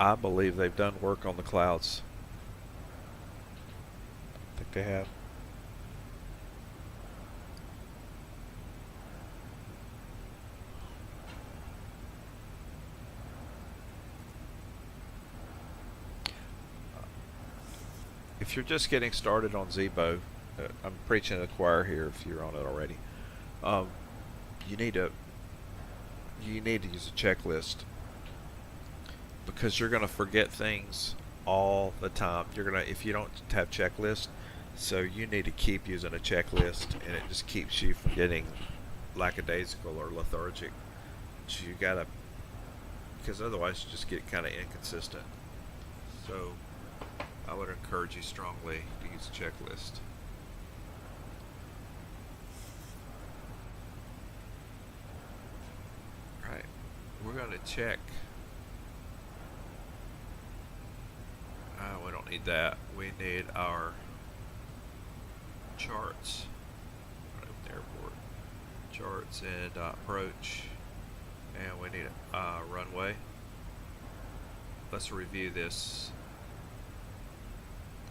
I believe they've done work on the clouds. I think they have. If you're just getting started on Zibo, I'm preaching to the choir here if you're on it already. You need to use a checklist, because you're going to forget things all the time. If you don't have checklist, so you need to keep using a checklist, and it just keeps you from getting lackadaisical or lethargic. So you gotta, because otherwise you just get kind of inconsistent. So I would encourage you strongly to use a checklist. Right, we're going to check. We don't need that. We need our charts. Right at the airport. Charts and approach. And we need a runway. Let's review this.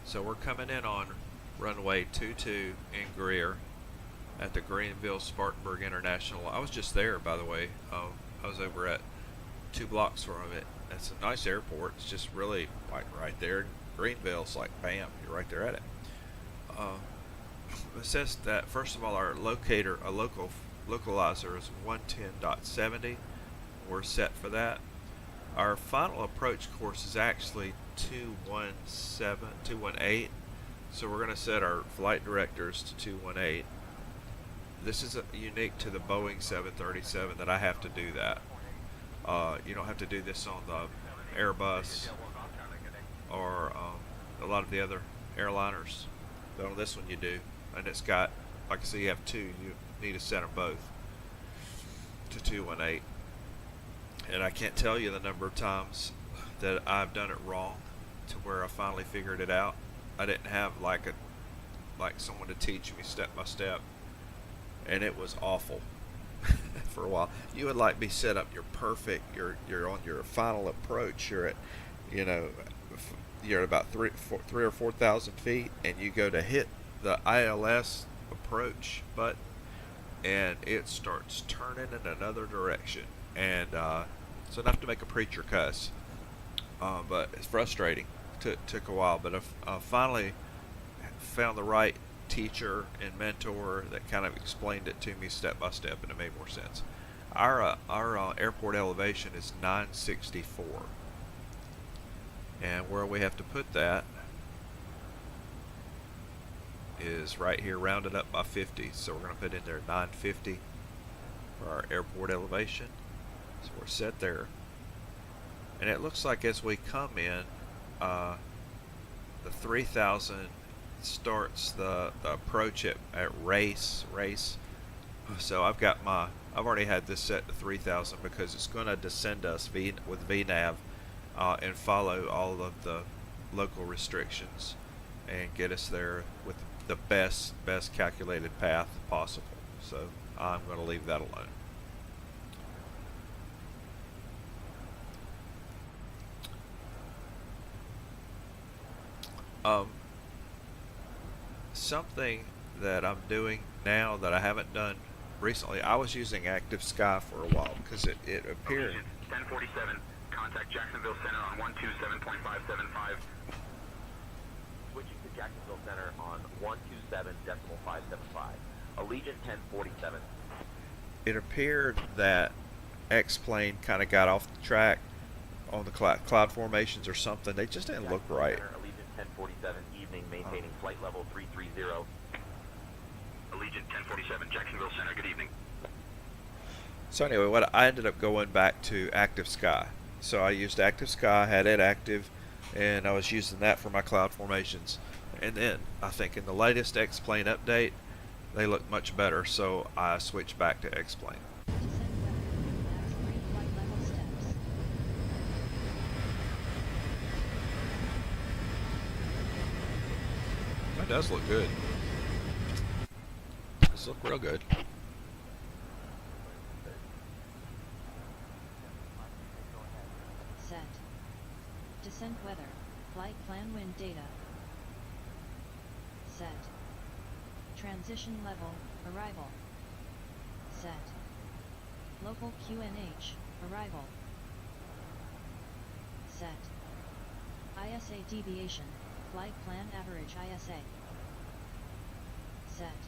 So we're coming in on runway 22 in Greer at the Greenville-Spartanburg International. I was just there, by the way. I was over at 2 blocks from it. It's a nice airport. It's just really like right there in Greenville. It's like bam, you're right there at it. It says that first of all, our localizer is 110.70. We're set for that. Our final approach course is actually 218. So we're going to set our flight directors to 218. This is unique to the Boeing 737 that I have to do that. You don't have to do this on the Airbus or a lot of the other airliners. But on this one you do. And it's got, like I say, you have 2. You need to set them both to 218. And I can't tell you the number of times that I've done it wrong to where I finally figured it out. I didn't have like someone to teach me step by step, and it was awful for a while. You would like be set up, you're perfect, you're on your final approach, you're at about 3 or 4,000 feet, and you go to hit the ILS approach button, and it starts turning in another direction, and it's enough to make a preacher cuss. But it's frustrating. Took a while, but I finally found the right teacher and mentor that kind of explained it to me step by step, and it made more sense. Our airport elevation is 964, and where we have to put that is right here, rounded up by 50. So we're going to put in there 950 for our airport elevation. So we're set there. And it looks like as we come in, the 3000 starts the approach at race. So I've already had this set to 3000 because it's going to descend us with VNAV and follow all of the local restrictions and get us there with the best calculated path possible. So I'm going to leave that alone. Something that I'm doing now that I haven't done recently, I was using Active Sky for a while because it appeared. 1047, contact Jacksonville Center on 127.575. Switching to Jacksonville Center on 127.575. Allegiant 1047. It appeared that Xplane kind of got off the track on the cloud formations or something. They just didn't look right. Allegiant 1047, evening, maintaining flight level 330. Allegiant 1047, 1047, Jacksonville Center. Good evening. So anyway, what I ended up going back to Active Sky. So I used Active Sky, had it active, and I was using that for my cloud formations. And then I think in the latest Xplane update, they look much better, so I switched back to Xplane. Descent weather, max 3 flight level steps. That does look good. Does look real good. Set. Descent weather, flight plan wind data. Set. Transition level, arrival. Set. Local QNH, arrival. Set. ISA deviation, flight plan average ISA. Set.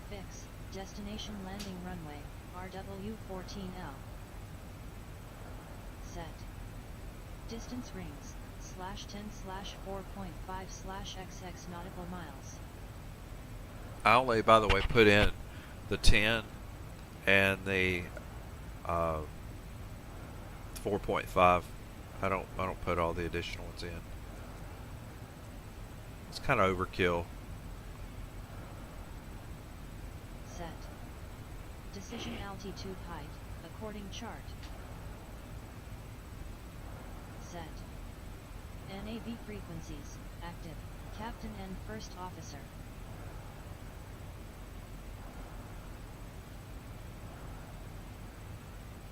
Fix, destination landing runway, RW14L. Set. Distance rings, /10/4.5/XX nautical miles. I only, by the way, put in the 10 and the 4.5. I don't put all the additional ones in. It's kind of overkill. Set. Decision altitude height, according chart. Set. NAV frequencies, active, captain and first officer.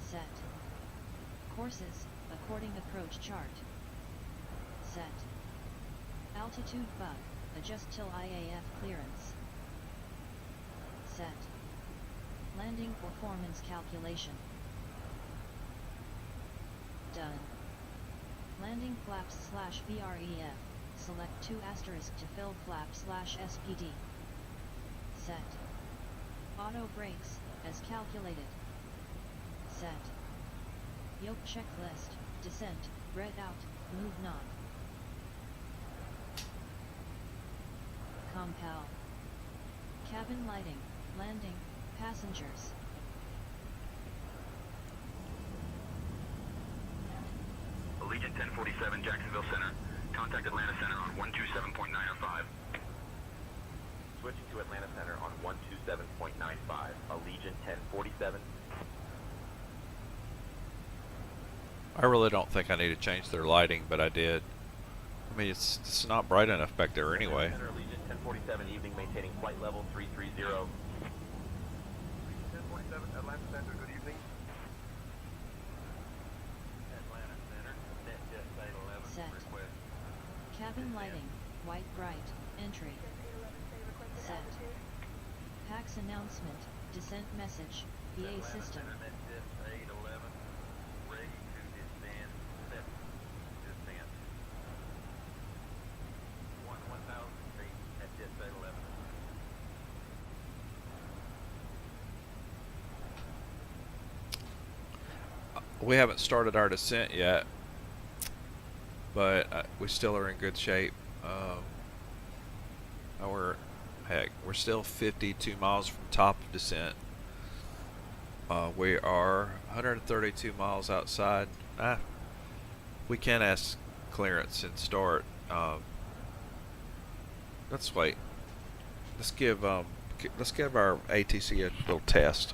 Set. Courses, according approach chart. Set. Altitude bug, adjust till IAF clearance. Set. Landing performance calculation. Done. Landing flaps /VREF, select 2 asterisk to fill flap /SPD. Set. Auto brakes, as calculated. Set. Yoke checklist, descent, red out, move non. Compel. Cabin lighting, landing, passengers. Allegiant 1047, Jacksonville Center. Contact Atlanta Center on 127.905. Switching to Atlanta Center on 127.95. Allegiant 1047. I really don't think I need to change their lighting, but I did. I mean, it's not bright enough back there anyway. Center, Allegiant 1047, evening, maintaining flight level 330. 1047, Atlanta Center, good evening. Atlanta Center, NetJet Site 11, Set. request. Cabin lighting, white bright, entry. Set. PAX announcement, descent message, VA system. NetJet Site 11, ready to descend, set, descent. 1,000 feet, NetJet Site 11. We haven't started our descent yet, but we still are in good shape. We're still 52 miles from top of descent. We are 132 miles outside. We can ask clearance and start. Let's wait. Let's give our ATC a little test.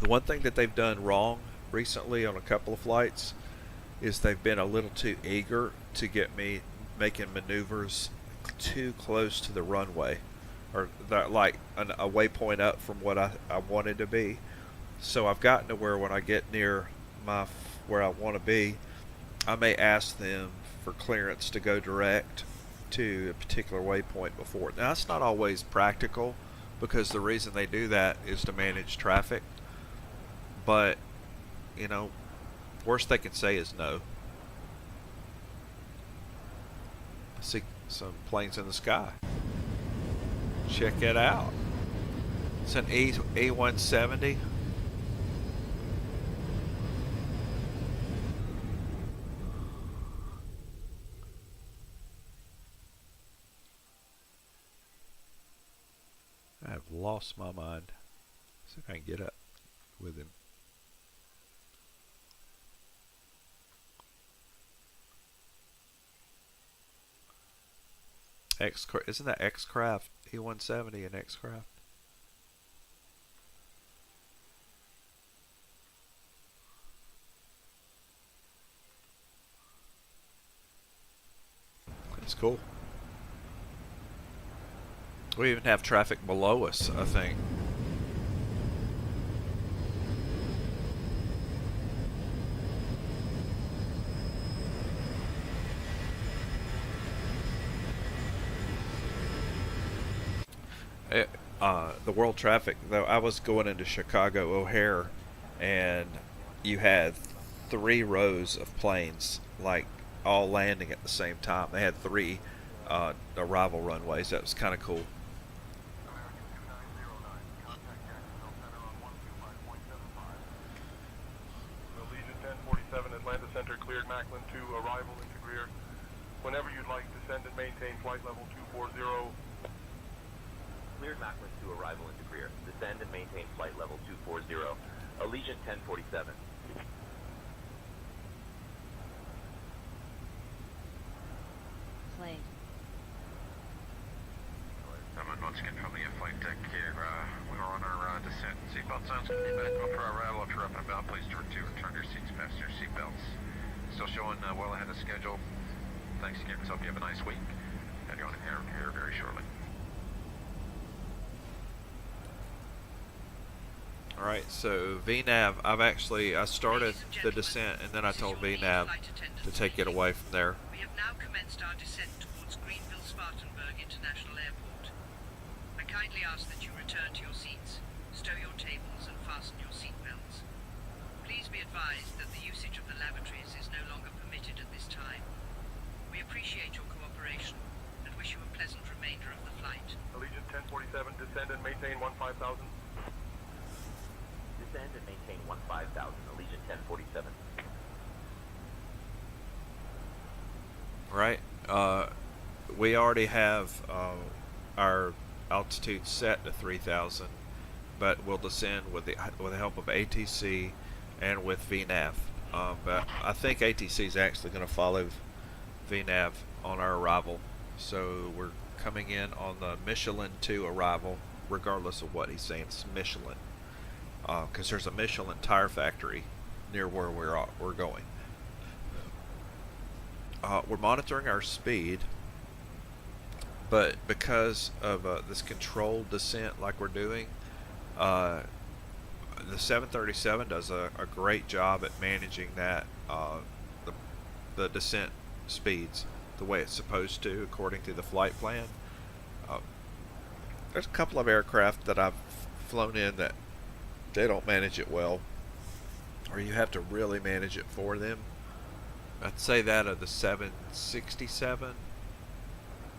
The one thing that they've done wrong recently on a couple of flights is they've been a little too eager to get me making maneuvers too close to the runway, or that, like a waypoint up from what I wanted to be. So I've gotten to where when I get near where I want to be, I may ask them for clearance to go direct to a particular waypoint before. Now that's not always practical, because the reason they do that is to manage traffic. But, you know, worst they can say is no. I see some planes in the sky. Check it out. It's an E170. lost my mind. See if I can get up with him. Isn't that Xcraft E170 and Xcraft? That's cool. We even have traffic below us, I think. The world traffic, though, I was going into Chicago O'Hare, and you had 3 rows of planes, like, all landing at the same time. They had 3 arrival runways. That was kind of cool. Allegiant 1047, Atlanta Center, cleared Macklin to arrival into Greer. Whenever you'd like, descend and maintain flight level 240. Cleared Macklin to arrival into Greer. Descend and maintain flight level 240. Allegiant 1047. Played. Once again from the flight deck here, we were on our descent. Seatbelt sounds good. Be back up for our arrival. If you're up and about, please return your seats, fasten your seatbelts. Still showing well ahead of schedule. Thanks again. Hope you have a nice week. Have you on here very shortly. Alright, so VNAV, I started the descent and then I told VNAV to take it away from there. We have now commenced our descent towards Greenville-Spartanburg International Airport. I kindly ask that you return to your seats, stow your tables and fasten your seatbelts. Please be advised that the usage of the lavatories is no longer permitted at this time. We appreciate your cooperation and wish you a pleasant remainder of the flight. Allegiant 1047, descend and maintain 15,000. Descend and maintain 15,000. Allegiant 1047. Right, we already have our altitude set to 3,000, but we'll descend with the help of ATC and with VNAV. But I think ATC is actually going to follow VNAV on our arrival, so we're coming in on the Michelin 2 arrival, regardless of what he's saying. It's Michelin, because there's a Michelin tire factory near where we're going. We're monitoring our speed, but because of this controlled descent like we're doing, the 737 does a great job at managing that the descent speeds the way it's supposed to according to the flight plan. There's a couple of aircraft that I've flown in that they don't manage it well, or you have to really manage it for them. I'd say that of the 767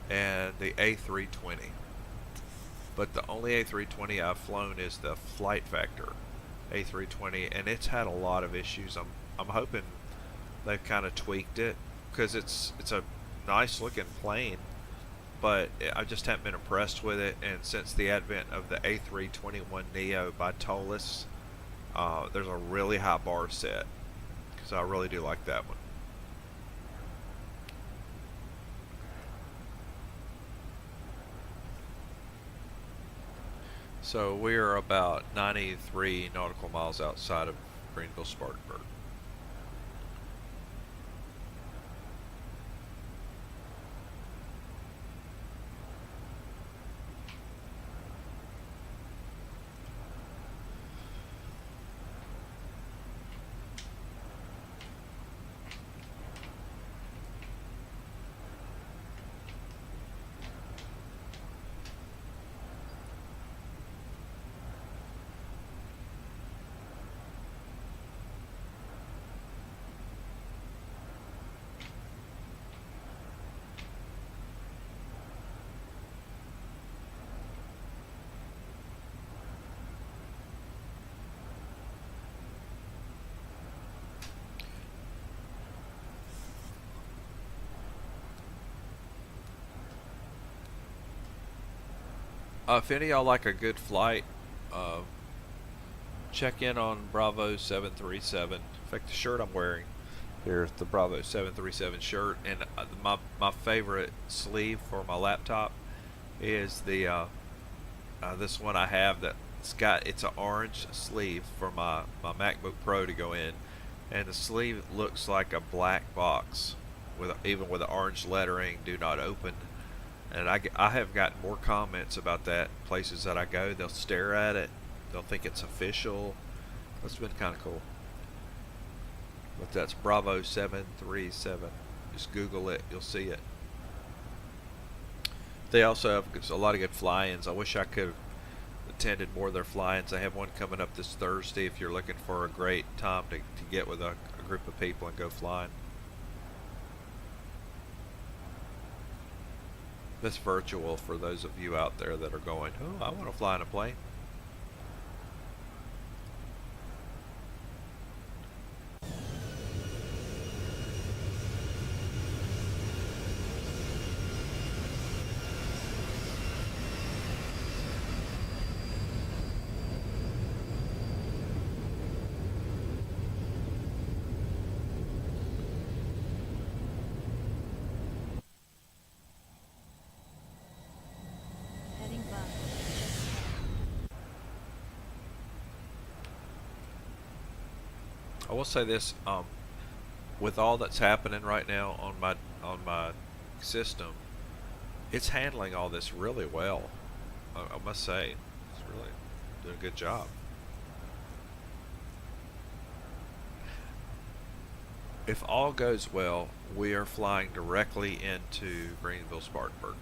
and the A320. But the only A320 I've flown is the Flight Factor A320, and it's had a lot of issues. I'm hoping they've kind of tweaked it, because it's a nice looking plane, but I just haven't been impressed with it. And since the advent of the A321neo by Tolis, there's a really high bar set, because I really do like that one. So we are about 93 nautical miles outside of Greenville-Spartanburg. If any of y'all like a good flight, check in on Bravo 737. In fact, the shirt I'm wearing here is the Bravo 737 shirt, and my favorite sleeve for my laptop is the this one I have it's an orange sleeve for my MacBook Pro to go in, and the sleeve looks like a black box even with the orange lettering, "Do not open." And I have gotten more comments about that. Places that I go, they'll stare at it, they'll think it's official. That's been kind of cool. But that's Bravo 737. Just Google it, you'll see it. They also have a lot of good fly-ins. I wish I could have attended more of their fly-ins. They have one coming up this Thursday if you're looking for a great time to get with a group of people and go flying. That's virtual for those of you out there that are going, oh, I want to fly in a plane. Heading back. I will say this, with all that's happening right now on my system, it's handling all this really well. I must say, it's really doing a good job. If all goes well, we are flying directly into Greenville Spartanburg.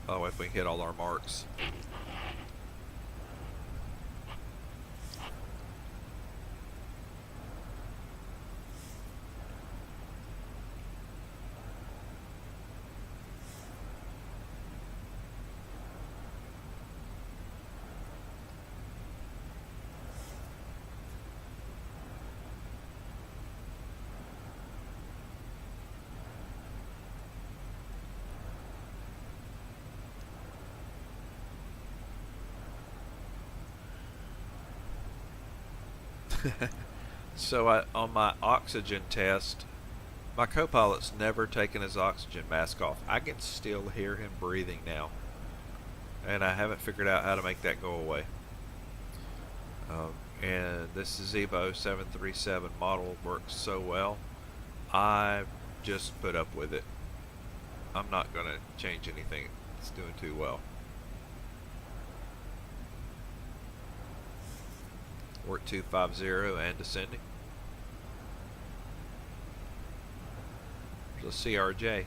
Oh, if we can hit all our marks. So on my oxygen test, my co-pilot's never taken his oxygen mask off. I can still hear him breathing now, and I haven't figured out how to make that go away. And this Zibo 737 model works so well, I just put up with it. I'm not going to change anything. It's doing too well. We're at 250 and descending. There's a CRJ.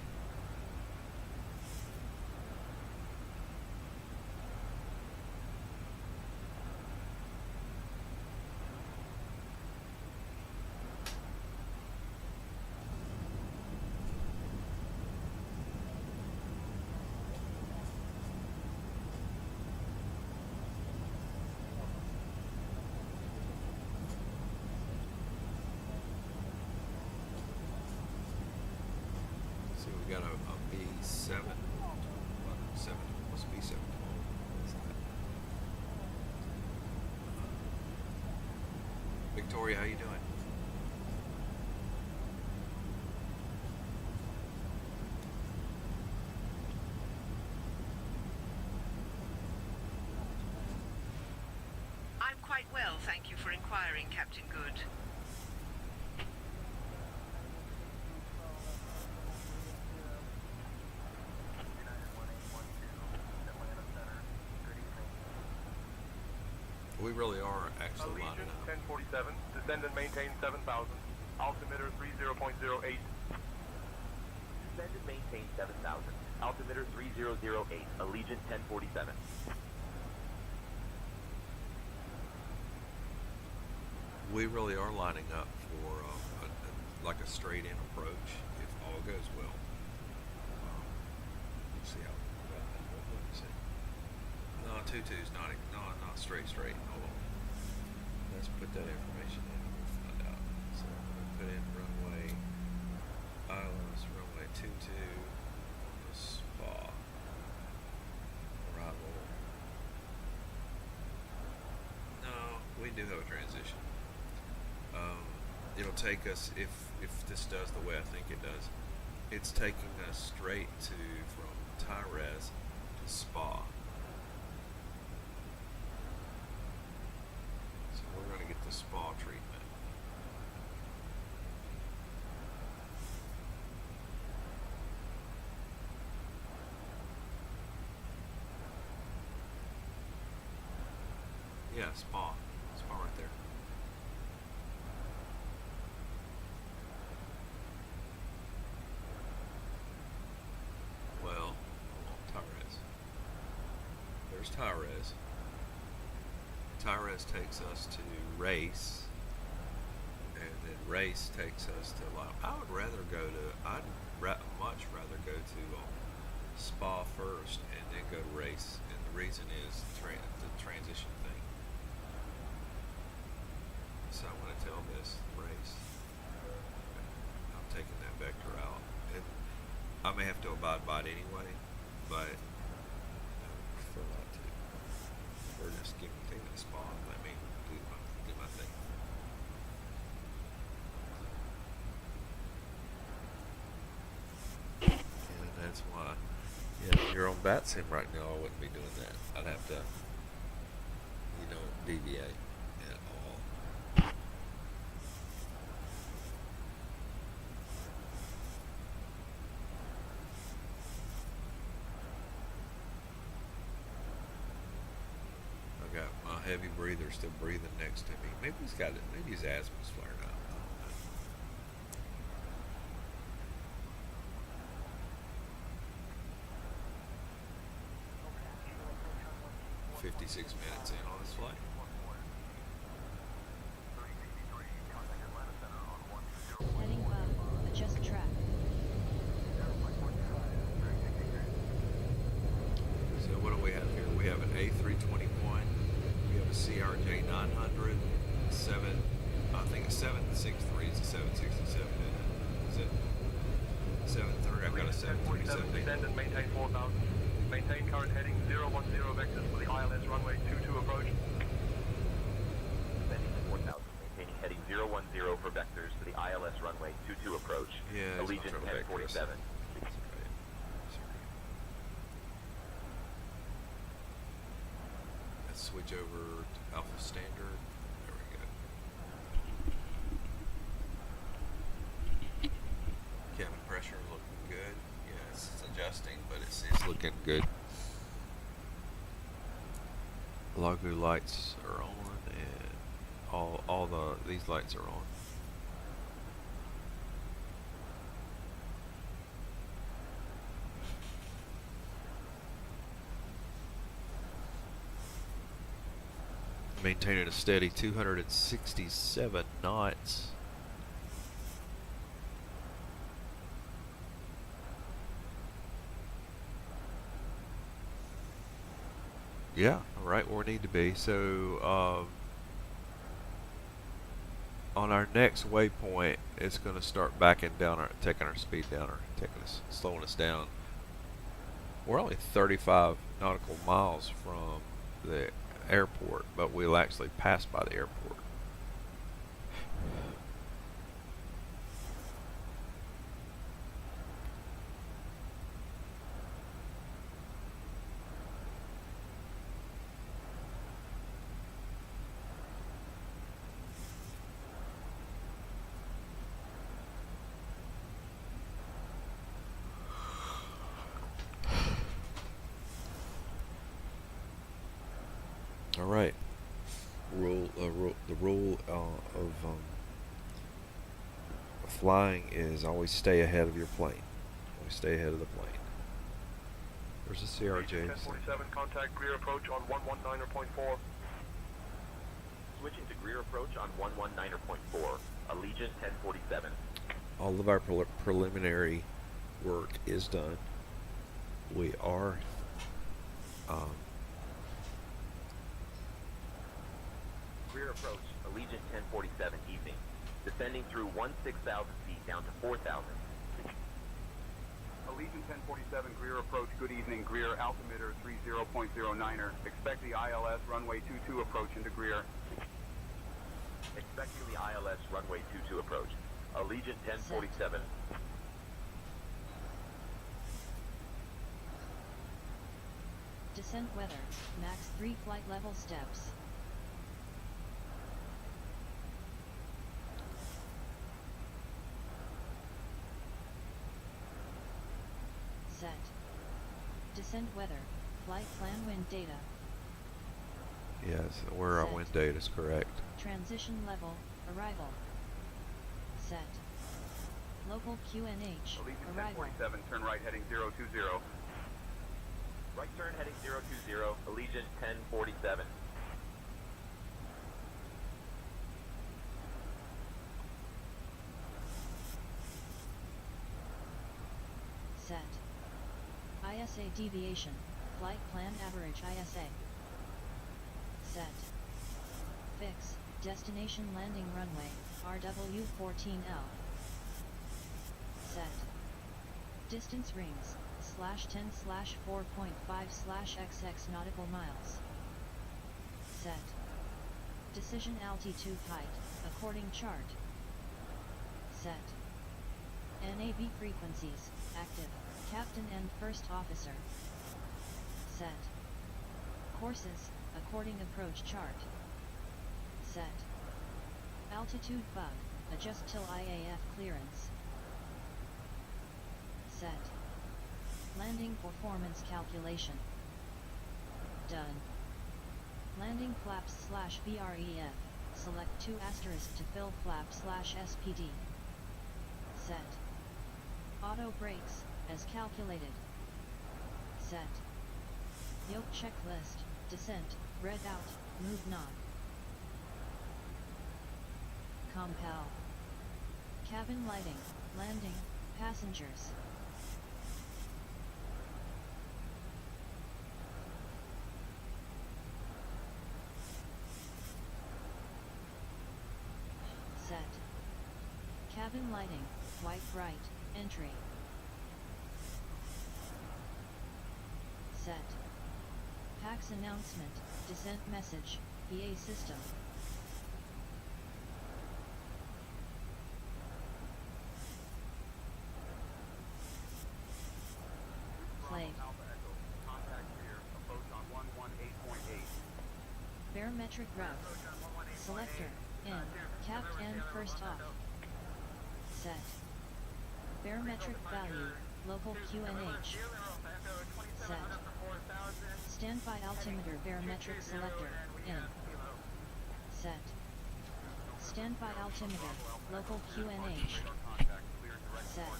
We got a B7, what's B7? Victoria, how you doing? I'm quite well, thank you for inquiring, Captain Good. We really are actually lining up. 1047, descend and maintain 7,000, altimeter 30.08. Descend and maintain 7,000, altimeter 3008, Allegiant 1047. We really are lining up for like a straight-in approach if all goes well. Let's see how. Let's see. No, 22's not straight. Hold on. Let's put that information in and we'll find out. So I'm going to put in runway islands, runway 22. do have a transition. It'll take us, if this does the way I think it does, it's taking us straight from Tyrez to Spa. So we're going to get the Spa treatment. Yeah, Spa right there. Well, hold on, Tyrez. There's Tyrez. Tyrez takes us to Race, and then Race takes us to, I would rather go to, much rather go to Spa first and then go to Race, and the reason is the transition thing. So I want to tell this Race. I'm taking that vector out, and I may have to abide by it anyway, but I would prefer not to. Or just give me take that Spa and let me do my thing. And that's why, yeah, if you're on BatSim right now, I wouldn't be doing that. I'd have to, deviate at all. I got my heavy breather still breathing next to me. Maybe he's got it. Maybe his asthma's flaring up. I don't know. 56 minutes in on this flight. Heading up, adjust track. So what do we have here? We have an A321. We have a CRJ 900. I think a 763 is a 767. Is it 730? I've got a 737. Descend and maintain 4,000. Maintain current heading 010 vectors for the ILS runway 22 approach. Descending to 4,000. Maintaining heading 010 for vectors for the ILS runway 22 approach. Yeah, Allegiant 1047. Let's switch over to Alpha Standard. There we go. Cabin pressure looking good. Yes, it's adjusting, but it's looking good. Lagu lights are on, and these lights are on. Maintaining a steady 267 knots. Yeah, right where we need to be. So on our next waypoint, it's going to start backing down, taking our speed down, or slowing us down. We're only 35 nautical miles from the airport, but we'll actually pass by the airport. All right. The rule of flying is always stay ahead of your plane. Always stay ahead of the plane. There's a CRJ. 1047, contact Greer approach on 119.4. Switching to Greer approach on 119.4. Allegiant 1047. All of our preliminary work is done. We are Greer approach, Allegiant 1047 evening. Descending through 16,000 feet down to 4,000. Allegiant 1047, Greer approach, good evening, Greer, altimeter 30.09er. Expect the ILS runway 22 approach into Greer. Expecting the ILS runway 22 approach. Allegiant 1047. Descent weather, max 3 flight level steps. Set. Descent weather, flight plan wind data. Yes, where our Set. wind data is correct. Transition level, arrival. Set. Local QNH, Allegiant arrival. 1047, turn right heading 020. Right turn heading 020. Allegiant 1047. Set. ISA deviation, flight plan average ISA. Set. Fix, destination landing runway, RW14L. Set. Distance rings, /10/4.5/XX nautical miles. Set. Decision altitude height, according chart. Set. NAV frequencies, active, captain and first officer. Set. Courses, according approach chart. Set. Altitude bug, adjust till IAF clearance. Set. Landing performance calculation. Done. Landing flaps/VREF, select 2* to fill flap/SPD. Set. Auto brakes, as calculated. Set. Yoke checklist, descent, red out, move knob. Compal. Cabin lighting, landing, passengers. Set. Cabin lighting, white bright, entry. Set. PAX announcement, descent message, PA system. Played. Contact rear, approach on 118.8. Barometric route. Selector, in, capped and first off. Set. Barometric value, local QNH. Set. Standby altimeter barometric selector, in. Set. Standby altimeter, local QNH. Set.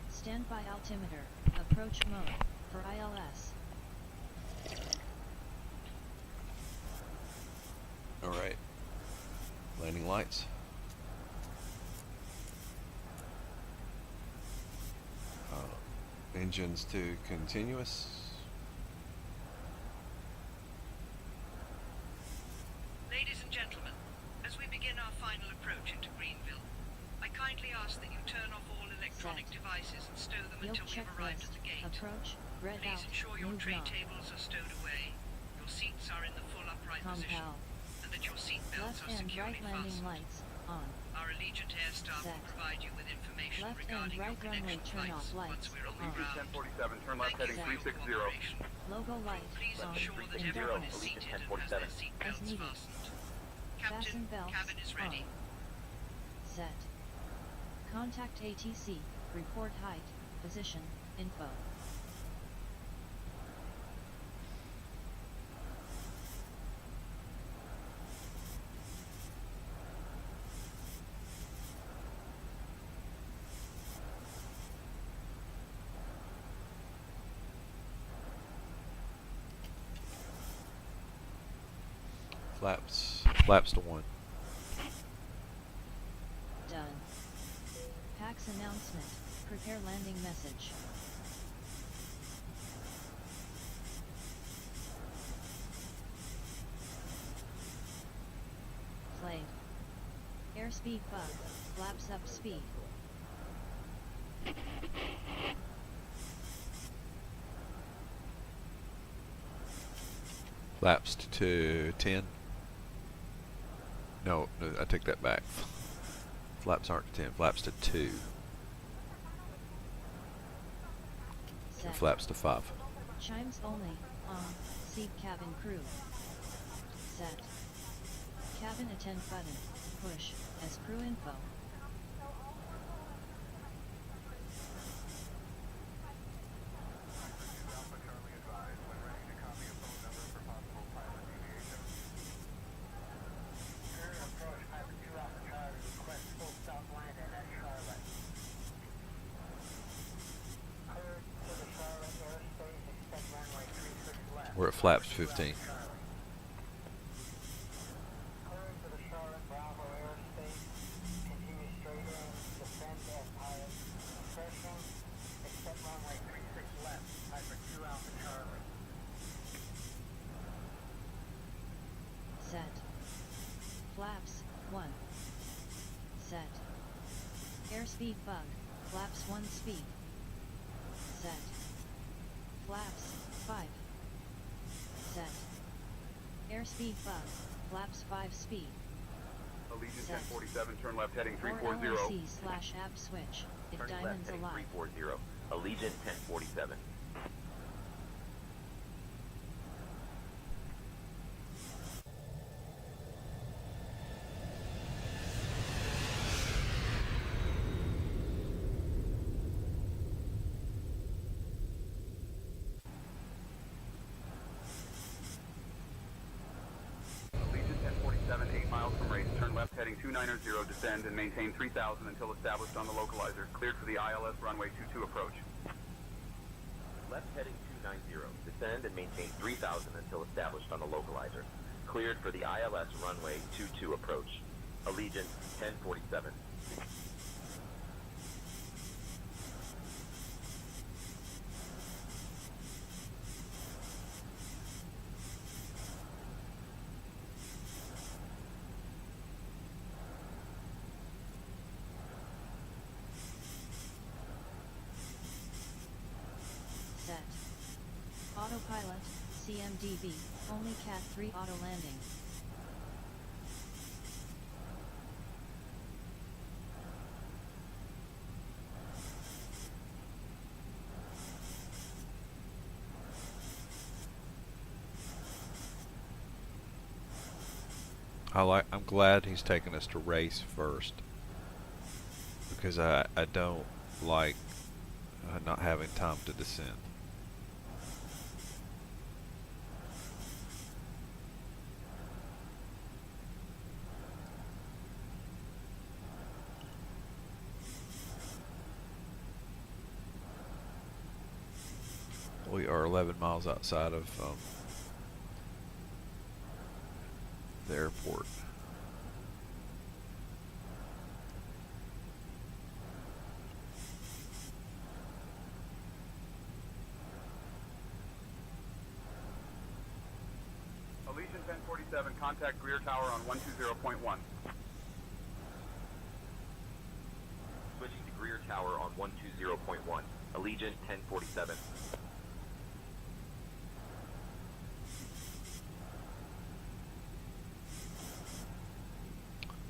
Standby altimeter, approach mode, for ILS. Alright. Landing lights. Engines to continuous. Ladies and gentlemen, as we begin our final approach into Greenville, I kindly ask that you turn off all electronic devices and stow them Yoke until we've arrived at checklist, the gate. approach, red Please out, ensure your move tray knob. tables are stowed away, your seats are in the full upright position, Compal. and that your seat belts Left are and securely right landing fastened. lights, on. Our Allegiant Air staff Set. will provide you with information Left and regarding your right runway connection turn flights off lights, once we're on the Allegiant ground. 1047, turn left Thank you heading for your 360. cooperation. Logo light, Please on, ensure that in everyone is darkness. seated and has their seat As belts needed. fastened. Fasten Captain, belts, cabin is ready. on. Set. Contact ATC, report height, position, info. Flaps to 1. Done. PAX announcement, prepare landing message. Played. Airspeed bug, flaps up speed. Flaps to 10. No, I take that back. Flaps aren't to 10, flaps to 2. And flaps to 5. Chimes only, on, seat cabin crew. Set. Cabin attend button, push, as crew info. We're at flaps 15. Set. Flaps, 1. Set. Airspeed bug, flaps 1 speed. Set. Flaps, 5. Set. Airspeed bug, flaps 5 speed. Allegiant Set. 1047, turn left heading Or 340. LIC/app switch, if Turning left diamond's heading alive. 340. Allegiant 1047. Allegiant 1047, 8 miles from race, turn left heading 290, descend and maintain 3000 until established on the localizer. Cleared for the ILS runway 22 approach. Left heading 290. Descend and maintain 3000 until established on the localizer. Cleared for the ILS runway 22 approach. Allegiant 1047. Set. Autopilot, CMDB, only Cat 3 auto landing. I'm glad he's taking us to race first, because I don't like not having time to descend. We are 11 miles outside of the airport. Allegiant 1047, contact rear tower on 120.1. Switching to Greer Tower on 120.1. Allegiant 1047.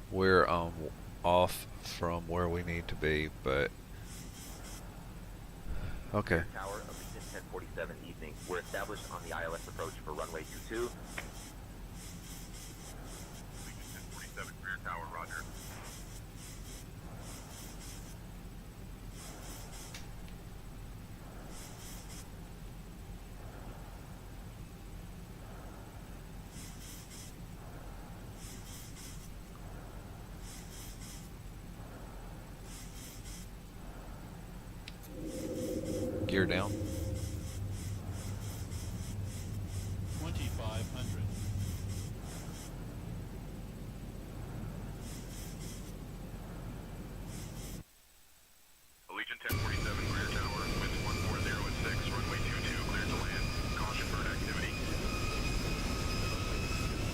We're off from where we need to be, but okay. Tower, Allegiant 1047 evening. We're established on the ILS approach for runway 22. Allegiant 1047, rear tower, roger. Gear down. 2500. Allegiant 1047, rear tower, wind 140 at 6, runway 22, cleared to land. Caution bird activity.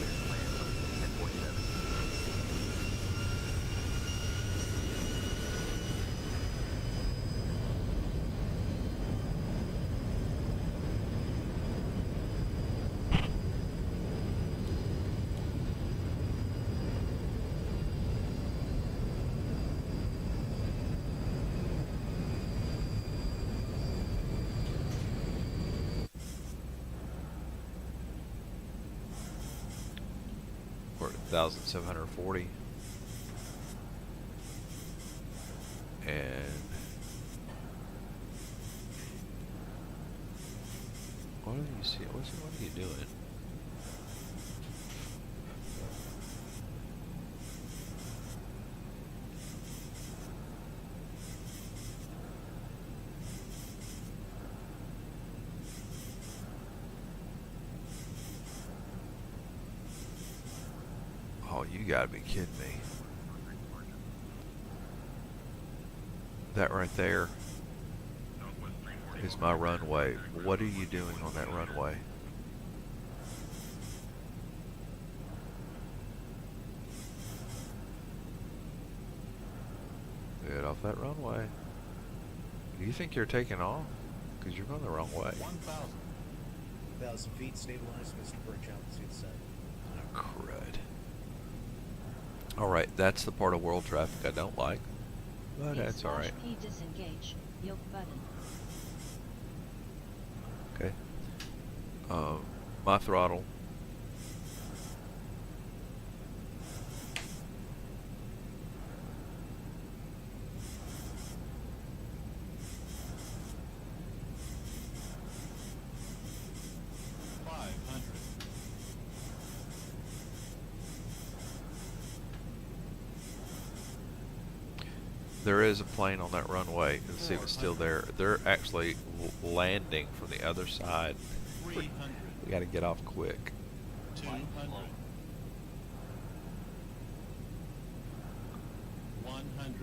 Cleared to land, Allegiant 1047. 5,740. And what do you see? What are you doing? Oh, you gotta be kidding me. That right there is my runway. What are you doing on that runway? Get off that runway. Do you think you're taking off? Because you're going the wrong way. 1,000 feet, stabilized, Mr. Birch out to the side. Oh, crud. Alright, that's the part of world traffic I don't like. But that's alright. P disengage. Yoke button. Okay. My throttle. There is a plane on that runway. You can see it's still there. They're actually landing from the other side. We got to get off quick. 200. 100.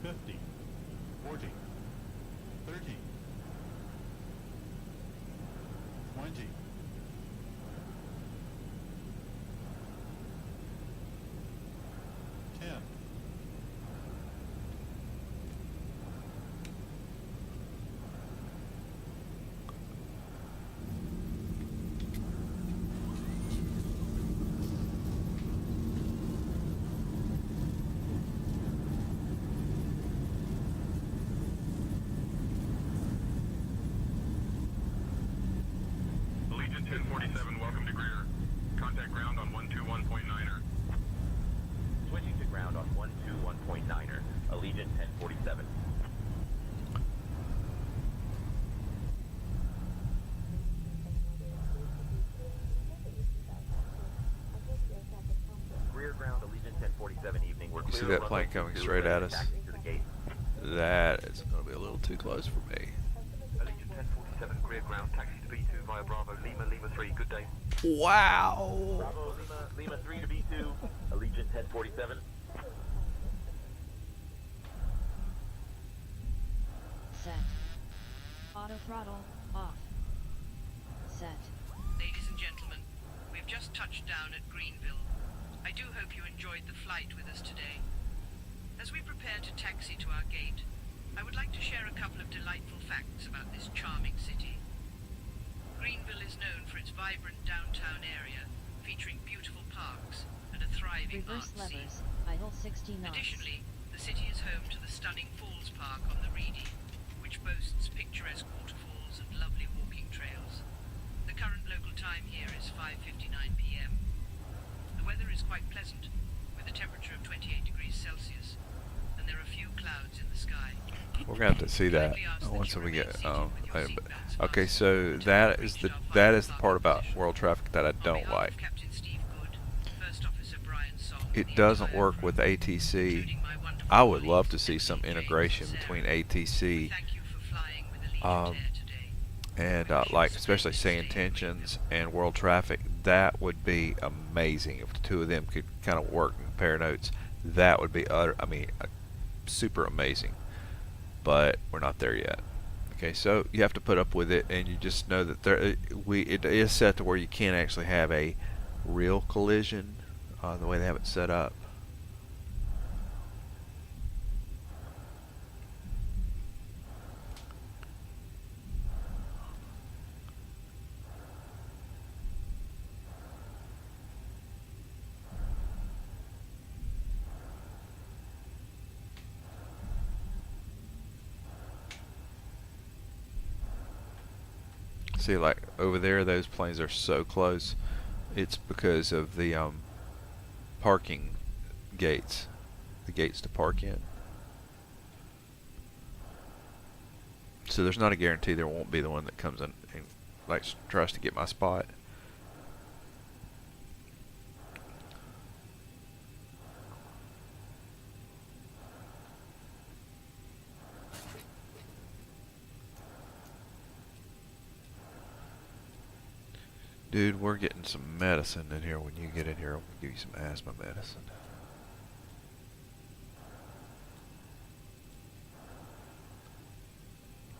50. 40. 30. 20. 10. 1047, welcome to Greer. Contact ground on 121.9er. Switching to ground on 121.9er, Allegiant 1047. Greer ground, Allegiant 1047 evening. We're You clear see that of plane runway coming 22, straight at us? taxiing to the gate. That is going to be a little too close for me. Allegiant 1047, Greer ground, taxi to B2 via Bravo, Lima 3, good day. Wow! Bravo, Lima 3 to B2, Allegiant 1047. Set. Auto throttle off. Set. Ladies and gentlemen, we've just touched down at Greenville. I do hope you enjoyed the flight with us today. As we prepare to taxi to our gate, I would like to share a couple of delightful facts about this charming city. Greenville is known for its vibrant downtown area, featuring beautiful parks and a thriving Reverse art scene. levers. Idle 60 knots. Additionally, the city is home to the stunning Falls Park on the Reedy, which boasts picturesque waterfalls and lovely walking trails. The current local time here is 5:59 p.m. The weather is quite pleasant, with a temperature of 28 degrees Celsius, and there are few clouds in the sky. We're gonna have to see that once we get. Okay, so that is the part about world traffic that I don't like. It doesn't work with ATC. I would love to see some integration between ATC and like especially say Intentions and world traffic. That would be amazing if the two of them could kind of work and compare notes. That would be super amazing. But we're not there yet. Okay, so you have to put up with it, and you just know that it is set to where you can't actually have a real collision the way they have it set up. See, like over there, those planes are so close. It's because of the parking gates, the gates to park in. So there's not a guarantee there won't be the one that comes in and like tries to get my spot. Dude, we're getting some medicine in here. When you get in here, I'll give you some asthma medicine.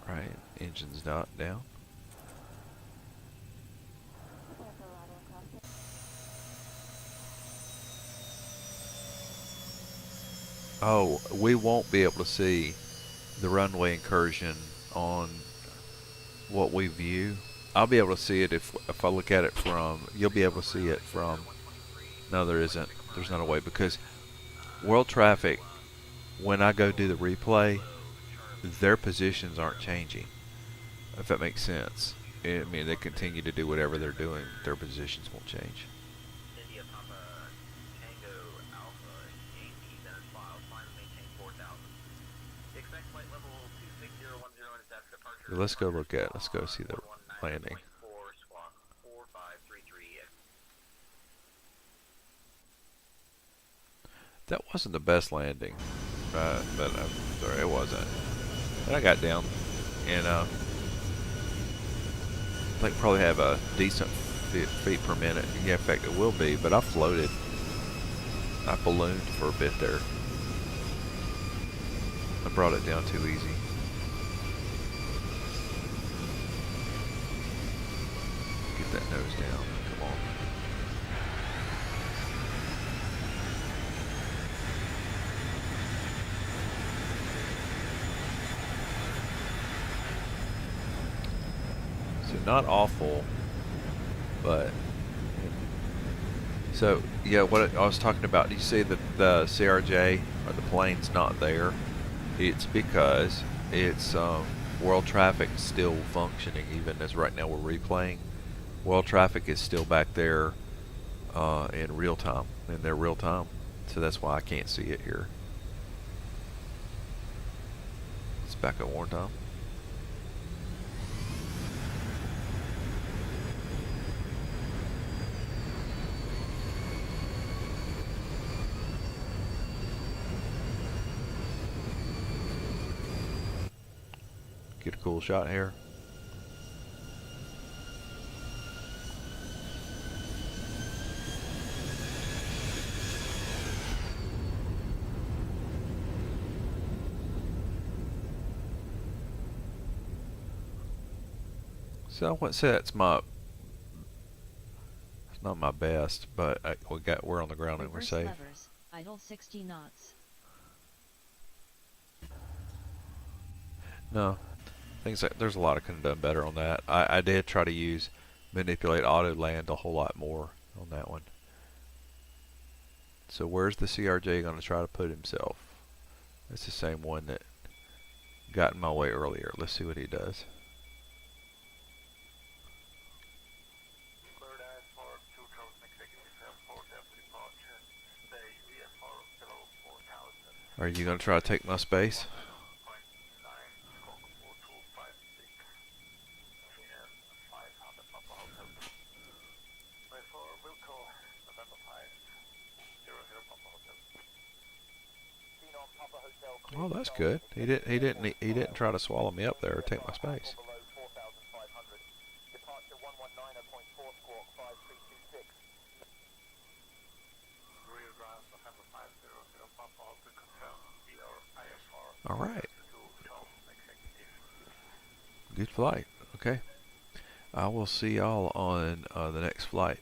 Right, engine's not down. Oh, we won't be able to see the runway incursion on what we view. I'll be able to see it if I look at it from, you'll be able to see it from, no there isn't, there's not a way, because world traffic, when I go do the replay, their positions aren't changing, if that makes sense. I mean, they continue to do whatever they're doing, their positions won't change. Let's go look at, let's go see the landing. That wasn't the best landing, but I'm sorry, it wasn't. And I got down, and I think probably have a decent feet per minute. Yeah, in fact, it will be. But I floated, I ballooned for a bit there. I brought it down too easy. Get that nose down. Come on. So not awful, but so yeah. What I was talking about. Do you see that the CRJ or the plane's not there? It's because it's world traffic still functioning, even as right now we're replaying. World traffic is still back there in real time, in their real time. So that's why I can't see it here. It's back at warn time. Get a cool shot here. So I wouldn't say it's not my best, but we're on the ground and we're safe. Levers, idle 60 knots. No, things like there's a lot I could have done better on that. I did try to use manipulate auto land a whole lot more on that one. So where's the CRJ going to try to put himself? It's the same one that got in my way earlier. Let's see what he does. Are you going to try to take my space? Oh, that's good. He didn't try to swallow me up there or take my space. All right. Good flight. Okay. I will see y'all on the next flight.